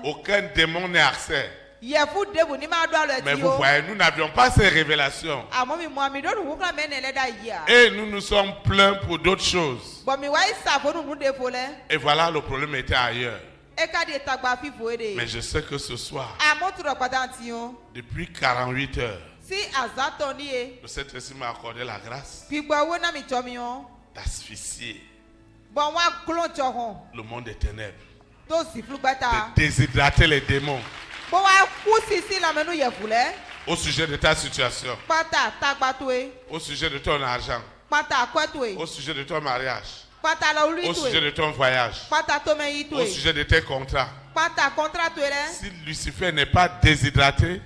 aucun démon n'ait accès. Mais vous voyez, nous n'avions pas ces révélations. Et nous nous sommes pleins pour d'autres choses. Et voilà, le problème était ailleurs. Mais je sais que ce soir, depuis 48 heures, le Saint-Esprit m'a accordé la grâce d'asphyxier le monde des ténèbres, de déshydrater les démons. Au sujet de ta situation, au sujet de ton argent, au sujet de ton mariage, au sujet de ton voyage, au sujet de tes contrats. Si Lucifer n'est pas déshydraté,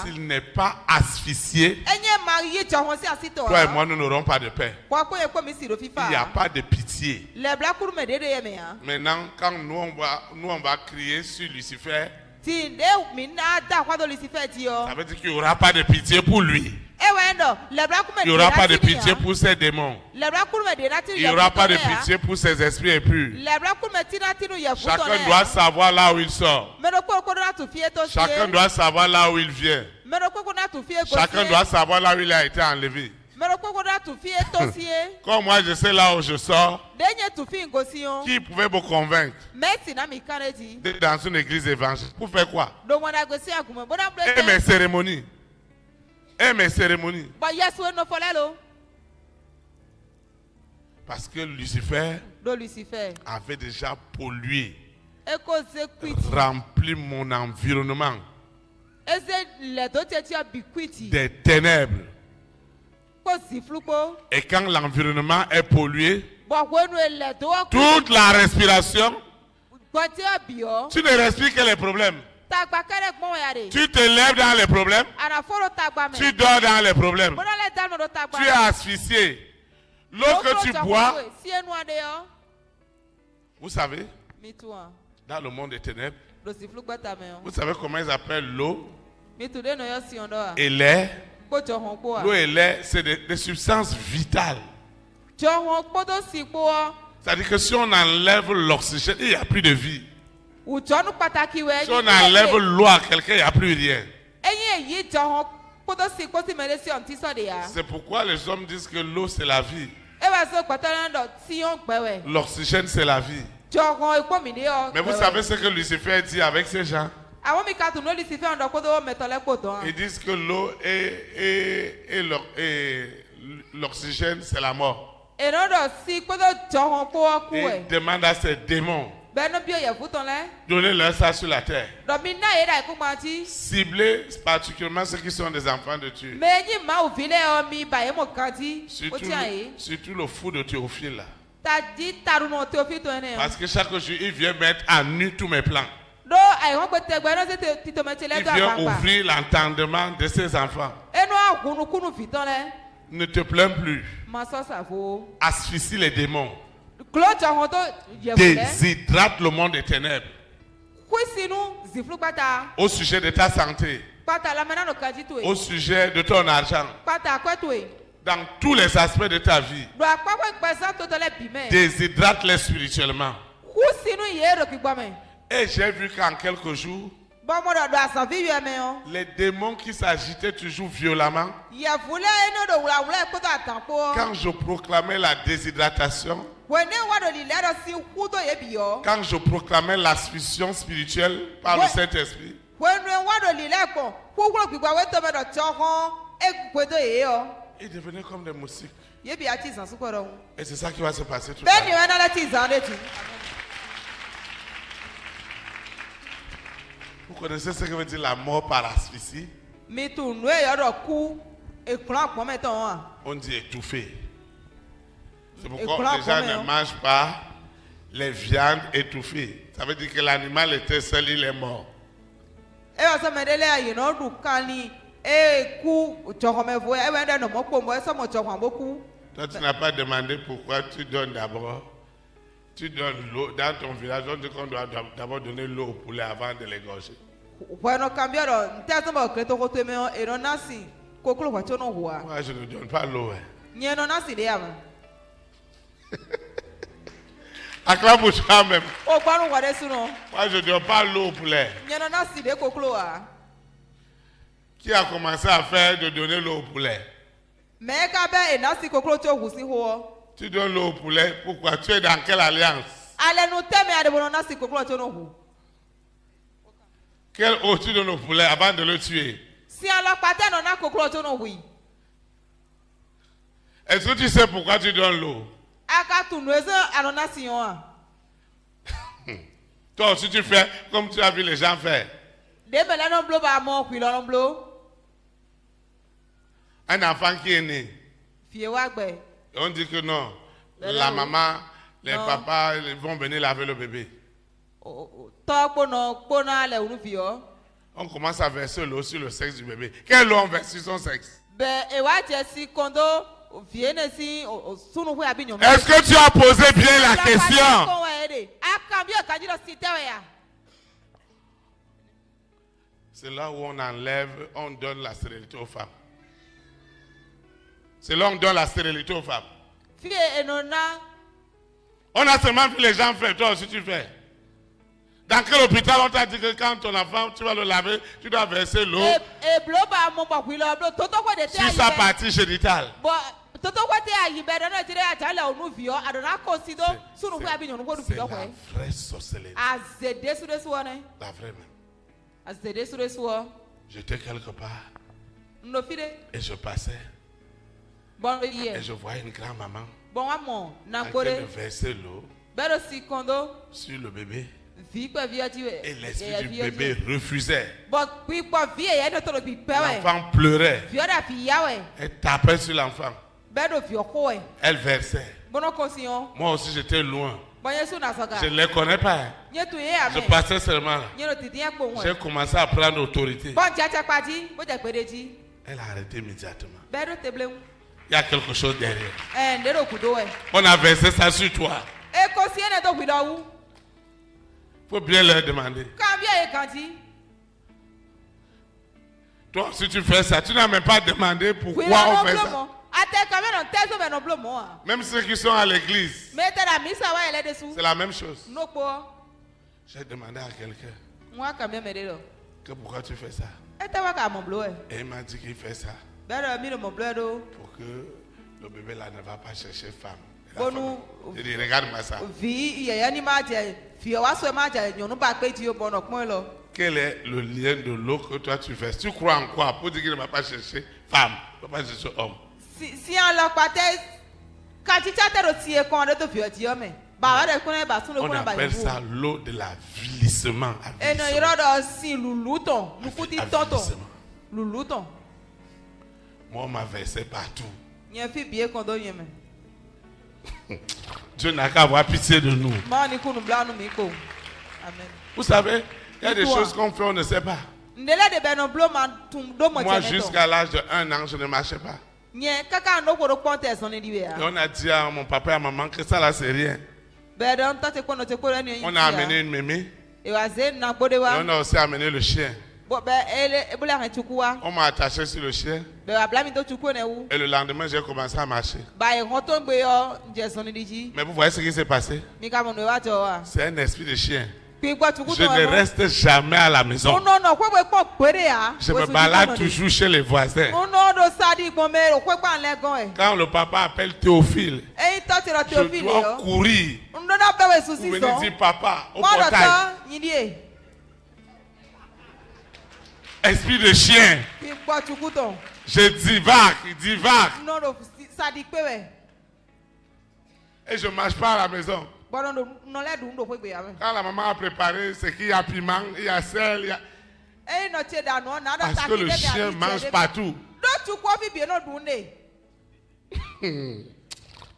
s'il n'est pas asphyxié, toi et moi nous n'aurons pas de paix. Il n'y a pas de pitié. Maintenant, quand nous on va crier sur Lucifer, ça veut dire qu'il n'y aura pas de pitié pour lui. Il n'y aura pas de pitié pour ces démons. Il n'y aura pas de pitié pour ces esprits impurs. Chacun doit savoir là où il sort. Chacun doit savoir là où il vient. Chacun doit savoir là où il a été enlevé. Comme moi je sais là où je sors, qui pouvait me convaincre d'être dans une église évangélique? Pour faire quoi? Et mes cérémonies. Parce que Lucifer avait déjà pollué, rempli mon environnement des ténèbres. Et quand l'environnement est pollué, toute la respiration, tu ne respires que les problèmes. Tu te lèves dans les problèmes, tu dors dans les problèmes, tu es asphyxié. L'eau que tu bois, vous savez, dans le monde des ténèbres, vous savez comment ils appellent l'eau et l'air? L'eau et l'air, c'est des substances vitales. C'est-à-dire que si on enlève l'oxygène, il n'y a plus de vie. Si on enlève l'eau à quelqu'un, il n'y a plus rien. C'est pourquoi les hommes disent que l'eau c'est la vie. L'oxygène c'est la vie. Mais vous savez ce que Lucifer dit avec ces gens? Ils disent que l'eau et l'oxygène, c'est la mort. Ils demandent à ces démons, donnez-leur ça sur la terre. Ciblez particulièrement ceux qui sont des enfants de Dieu. Surtout le fou de Théophile là. Parce que chaque jour, il vient mettre à nu tous mes plans. Il vient ouvrir l'entendement de ses enfants. Ne te plains plus. Asphyxie les démons. Déshydrate le monde des ténèbres. Au sujet de ta santé. Au sujet de ton argent. Dans tous les aspects de ta vie. Déshydrate-les spirituellement. Et j'ai vu qu'en quelques jours, les démons qui s'agitaient toujours violemment, quand je proclamais la déshydratation, quand je proclamais l'asphyxion spirituelle par le Saint-Esprit, ils devenaient comme des moustiques. Et c'est ça qui va se passer tout à l'heure. Vous connaissez ce que veut dire la mort par asphyxie? On dit étouffé. C'est pourquoi les gens ne mangent pas les viandes étouffées. Ça veut dire que l'animal était seul, il est mort. Toi, tu n'as pas demandé pourquoi tu donnes d'abord. Tu donnes l'eau dans ton village, on dit qu'on doit d'abord donner l'eau au poulet avant de l'égorger. Moi, je ne donne pas l'eau. Acclame pour toi même. Moi, je ne donne pas l'eau au poulet. Qui a commencé à faire de donner l'eau au poulet? Tu donnes l'eau au poulet, pourquoi? Tu es dans quelle alliance? Quelle eau tu donnes au poulet avant de le tuer? Est-ce que tu sais pourquoi tu donnes l'eau? Toi aussi tu fais comme tu as vu les gens faire. Un enfant qui est né. On dit que non, la maman, les papas ils vont venir laver le bébé. On commence à verser l'eau sur le sexe du bébé. Quelle eau on verse sur son sexe? Est-ce que tu as posé bien la question? C'est là où on enlève, on donne la stérilité aux femmes. C'est là où on donne la stérilité aux femmes. On a seulement vu les gens faire, toi aussi tu fais. Dans quel hôpital on t'a dit que quand ton enfant, tu vas le laver, tu dois verser l'eau sur sa partie génitale. C'est la vraie sorcellerie. La vraie même. J'étais quelque part et je passais et je voyais une grand-maman qui versait l'eau sur le bébé. Et l'esprit du bébé refusait. L'enfant pleurait. Elle tapait sur l'enfant. Elle versait. Moi aussi j'étais loin. Je ne les connais pas. Je passais seulement là. J'ai commencé à prendre autorité. Elle a arrêté immédiatement. Il y a quelque chose derrière. On a versé ça sur toi. Il faut bien leur demander. Toi, si tu fais ça, tu n'as même pas demandé pourquoi on fait ça. Même ceux qui sont à l'église, c'est la même chose. J'ai demandé à quelqu'un que pourquoi tu fais ça. Et il m'a dit qu'il fait ça pour que le bébé là ne va pas chercher femme. Bonu. Il dit, regarde-moi ça. Quel est le lien de l'eau que toi tu fais? Tu crois en quoi? Pour dire qu'il ne va pas chercher femme, il ne va pas chercher homme. Si on l'a pas quand tu as aussi qu'on a de vieux diamants. On appelle ça l'eau de l'avilissement. Et non, il y a aussi loulouton, loulouton. Moi, on m'a versé partout. Il y a un fille bien qu'on donne. Dieu n'a qu'à avoir pitié de nous. Amen. Vous savez, il y a des choses qu'on fait, on ne sait pas. Moi, jusqu'à l'âge de 1 an, je ne marchais pas. Et on a dit à mon papa et à maman que ça là, c'est rien. On a amené une mémé. Et on a aussi amené le chien. On m'a attaché sur le chien. Et le lendemain, j'ai commencé à marcher. Mais vous voyez ce qui s'est passé? C'est un esprit de chien. Je ne reste jamais à la maison. Je me balade toujours chez les voisins. Quand le papa appelle Théophile, je dois courir. Vous venez dire papa au portail. Esprit de chien. Je divague, il divague. Et je ne marche pas à la maison. Quand la maman a préparé ce qu'il y a piment, il y a sel, il y a... Parce que le chien mange partout.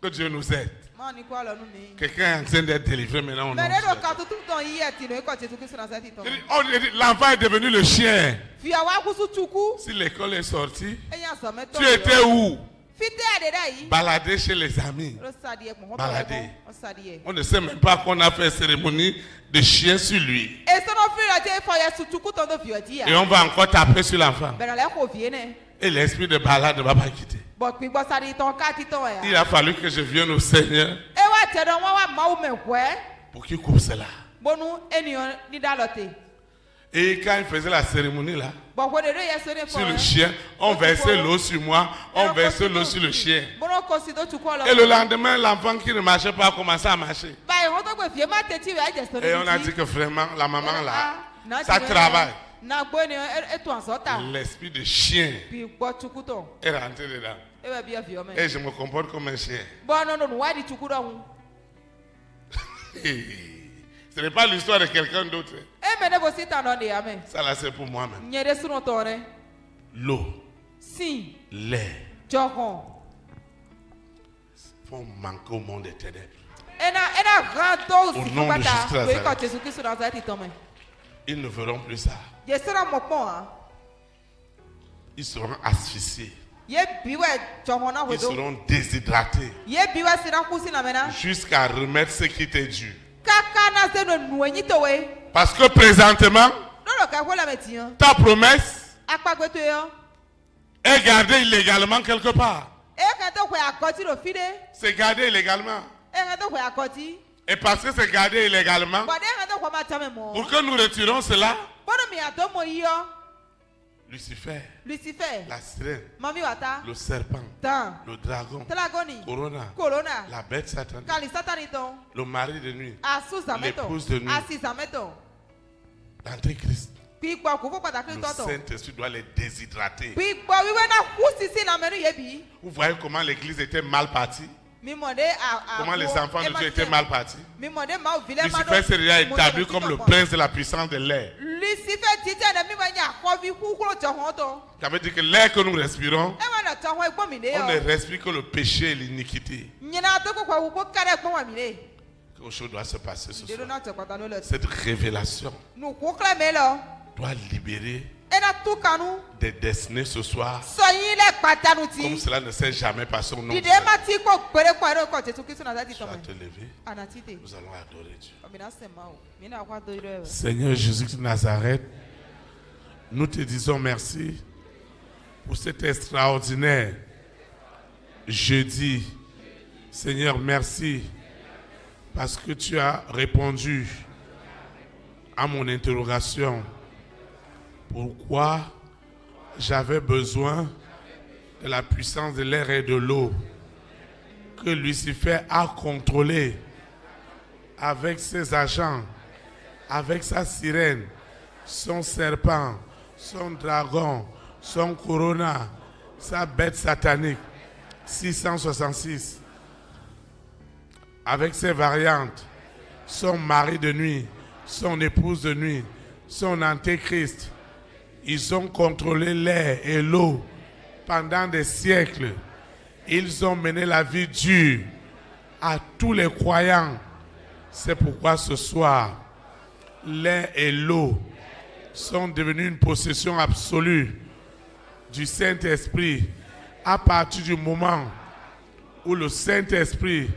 Que Dieu nous aide. Quelqu'un est en train d'être délivré maintenant. L'enfant est devenu le chien. Si l'école est sortie, tu étais où? Balader chez les amis. Balader. On ne sait même pas qu'on a fait cérémonie de chien sur lui. Et on va encore taper sur l'enfant. Et l'esprit de balade ne va pas quitter. Il a fallu que je vienne au Seigneur pour qu'il coupe cela. Et quand il faisait la cérémonie là, sur le chien, on versait l'eau sur moi, on versait l'eau sur le chien. Et le lendemain, l'enfant qui ne marchait pas a commencé à marcher. Et on a dit que vraiment, la maman là, ça travaille. L'esprit de chien est rentré dedans. Et je me comporte comme un chien. Ce n'est pas l'histoire de quelqu'un d'autre. Ça là, c'est pour moi-même. L'eau, l'air font manquer au monde des ténèbres. Au nom de Jésus, ils ne feront plus ça. Ils seront asphyxiés. Ils seront déshydratés jusqu'à remettre ce qui t'est dû. Parce que présentement, ta promesse est gardée illégalement quelque part. C'est gardé illégalement. Et parce que c'est gardé illégalement, pour que nous retirons cela, Lucifer, la sirène, le serpent, le dragon, Corona, la bête satanique, le mari de nuit, l'épouse de nuit, l'antéchrist. Le Saint-Esprit doit les déshydrater. Vous voyez comment l'église était mal partie? Comment les enfants de Dieu étaient mal partis? Lucifer s'est déjà établi comme le prince de la puissance de l'air. Ça veut dire que l'air que nous respirons, on ne respire que le péché et l'iniquité. Quelque chose doit se passer ce soir. Cette révélation doit libérer des destinées ce soir, comme cela ne s'est jamais passé au nom de Dieu. Sois te lever, nous allons adorer Dieu. Seigneur Jésus de Nazareth, nous te disons merci pour cet extraordinaire jeudi. Seigneur, merci parce que tu as répondu à mon interrogation. Pourquoi j'avais besoin de la puissance de l'air et de l'eau que Lucifer a contrôlé avec ses agents, avec sa sirène, son serpent, son dragon, son corona, sa bête satanique, 666, avec ses variantes, son mari de nuit, son épouse de nuit, son antéchrist. Ils ont contrôlé l'air et l'eau pendant des siècles. Ils ont mené la vie dure à tous les croyants. C'est pourquoi ce soir, l'air et l'eau sont devenus une possession absolue du Saint-Esprit à partir du moment où le Saint-Esprit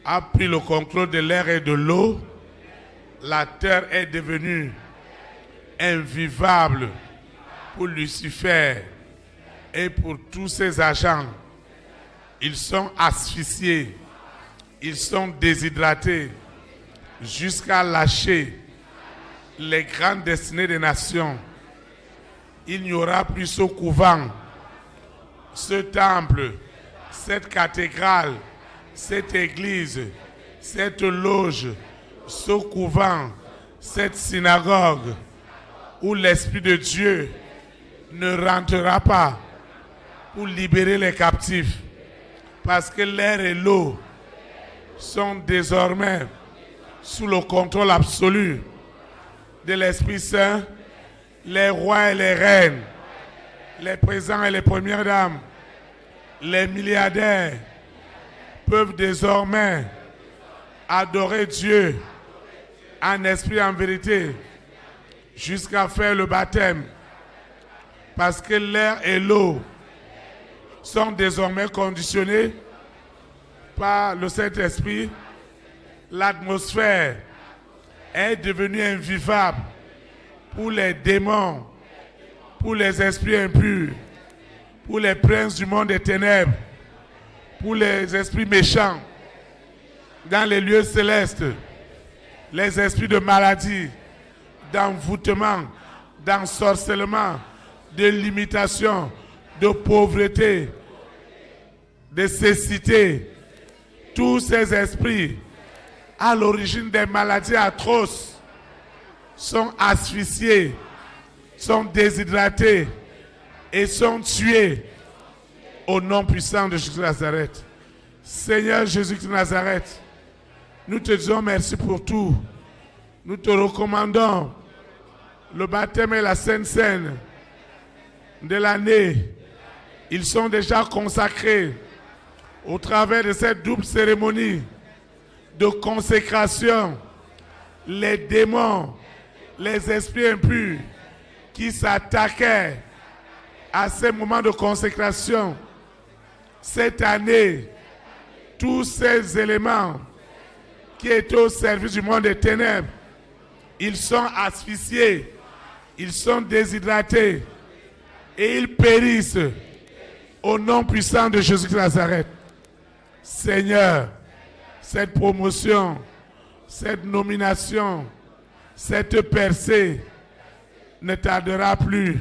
a pris le contrôle de l'air et de l'eau. La terre est devenue invivable pour Lucifer et pour tous ses agents. Ils sont asphyxiés, ils sont déshydratés jusqu'à lâcher les grandes destinées des nations. Il n'y aura plus ce couvent, ce temple, cette cathédrale, cette église, cette loge, ce couvent, cette synagogue où l'Esprit de Dieu ne rentrera pas pour libérer les captifs, parce que l'air et l'eau sont désormais sous le contrôle absolu de l'Esprit Saint. Les rois et les reines, les présidents et les premières dames, les milliardaires peuvent désormais adorer Dieu en esprit et en vérité jusqu'à faire le baptême, parce que l'air et l'eau sont désormais conditionnés par le Saint-Esprit. L'atmosphère est devenue invivable pour les démons, pour les esprits impurs, pour les princes du monde des ténèbres, pour les esprits méchants dans les lieux célestes, les esprits de maladie, d'envoûtement, d'ensorcellement, de limitation, de pauvreté, de cécité. Tous ces esprits à l'origine des maladies atroces sont asphyxiés, sont déshydratés et sont tués au nom puissant de Jésus de Nazareth. Seigneur Jésus de Nazareth, nous te disons merci pour tout. Nous te recommandons le baptême et la Sainte Seine de l'année. Ils sont déjà consacrés au travers de cette double cérémonie de consécration. Les démons, les esprits impurs qui s'attaquaient à ces moments de consécration, cette année, tous ces éléments qui étaient au service du monde des ténèbres, ils sont asphyxiés, ils sont déshydratés et ils périssent au nom puissant de Jésus de Nazareth. Seigneur, cette promotion, cette nomination, cette percée ne tardera plus.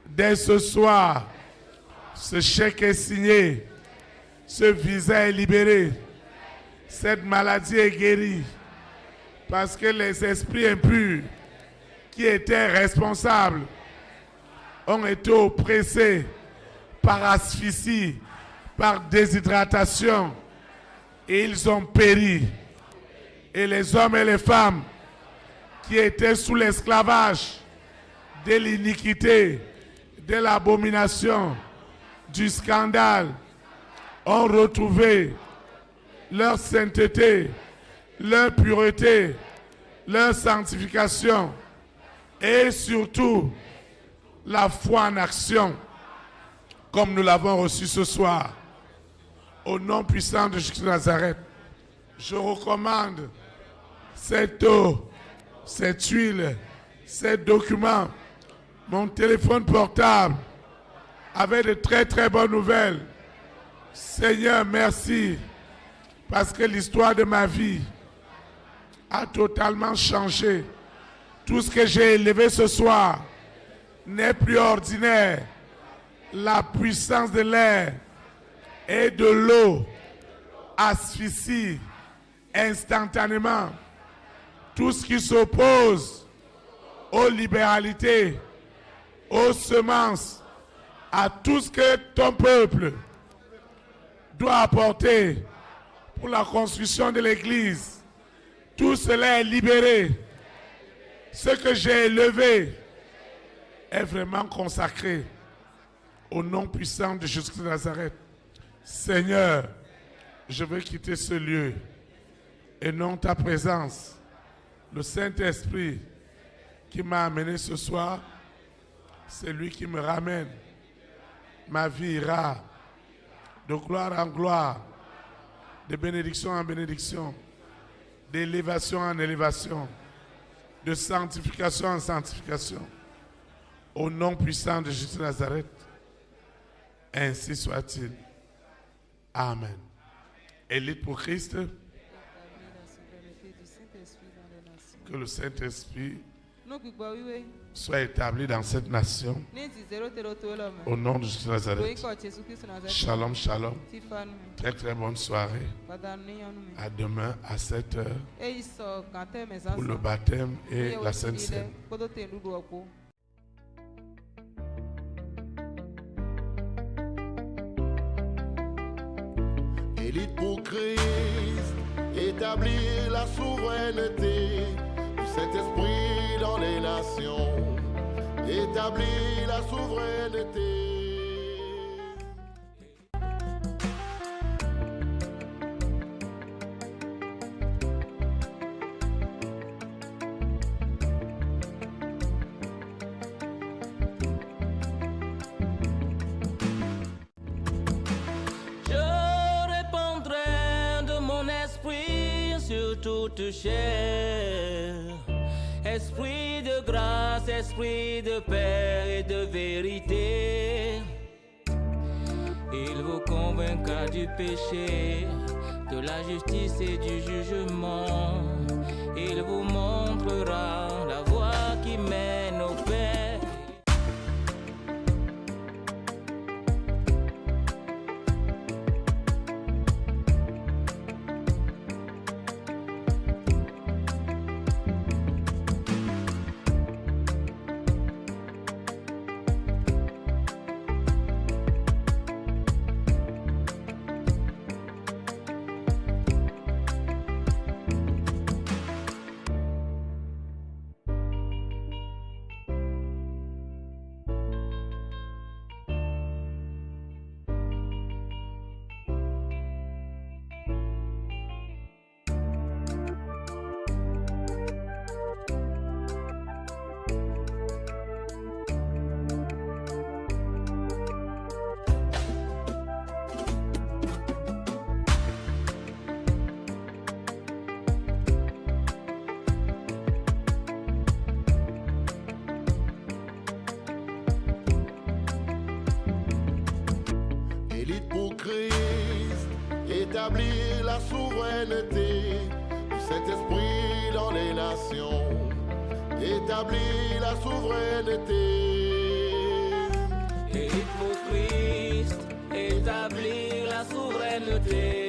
Dès ce soir, ce chèque est signé, ce visa est libéré, cette maladie est guérie, parce que les esprits impurs qui étaient responsables ont été oppressés par asphyxie, par déshydratation, et ils ont péri. Et les hommes et les femmes qui étaient sous l'esclavage de l'iniquité, de l'abomination, du scandale, ont retrouvé leur sainteté, leur pureté, leur sanctification et surtout la foi en action, comme nous l'avons reçu ce soir. Au nom puissant de Jésus de Nazareth, je recommande cette eau, cette huile, ces documents, mon téléphone portable, avec de très très bonnes nouvelles. Seigneur, merci, parce que l'histoire de ma vie a totalement changé. Tout ce que j'ai élevé ce soir n'est plus ordinaire. La puissance de l'air et de l'eau asphyxie instantanément tout ce qui s'oppose aux libéralités, aux semences, à tout ce que ton peuple doit apporter pour la construction de l'Église. Tout cela est libéré. Ce que j'ai élevé est vraiment consacré au nom puissant de Jésus-Christ de Nazareth. Seigneur, je veux quitter ce lieu et non ta présence. Le Saint-Esprit qui m'a amené ce soir, c'est lui qui me ramène. Ma vie ira de gloire en gloire, de bénédiction en bénédiction, d'élévation en élévation, de sanctification en sanctification. Au nom puissant de Jésus de Nazareth, ainsi soit-il. Amen. Élite pour Christ. Que le Saint-Esprit soit établi dans cette nation. Au nom de Jésus de Nazareth. Shalom, shalom. Très très bonne soirée. À demain à 7h pour le baptême et la Sainte Seine. Élite pour Christ, établir la souveraineté du Saint-Esprit dans les nations, établir la souveraineté. Toute chair, esprit de grâce, esprit de paix et de vérité, il vous convaincra du péché, de la justice et du jugement, il vous montrera la voie qui mène au Père. Établir la souveraineté du Saint-Esprit dans les nations, établir la souveraineté. Et pour Christ, établir la souveraineté.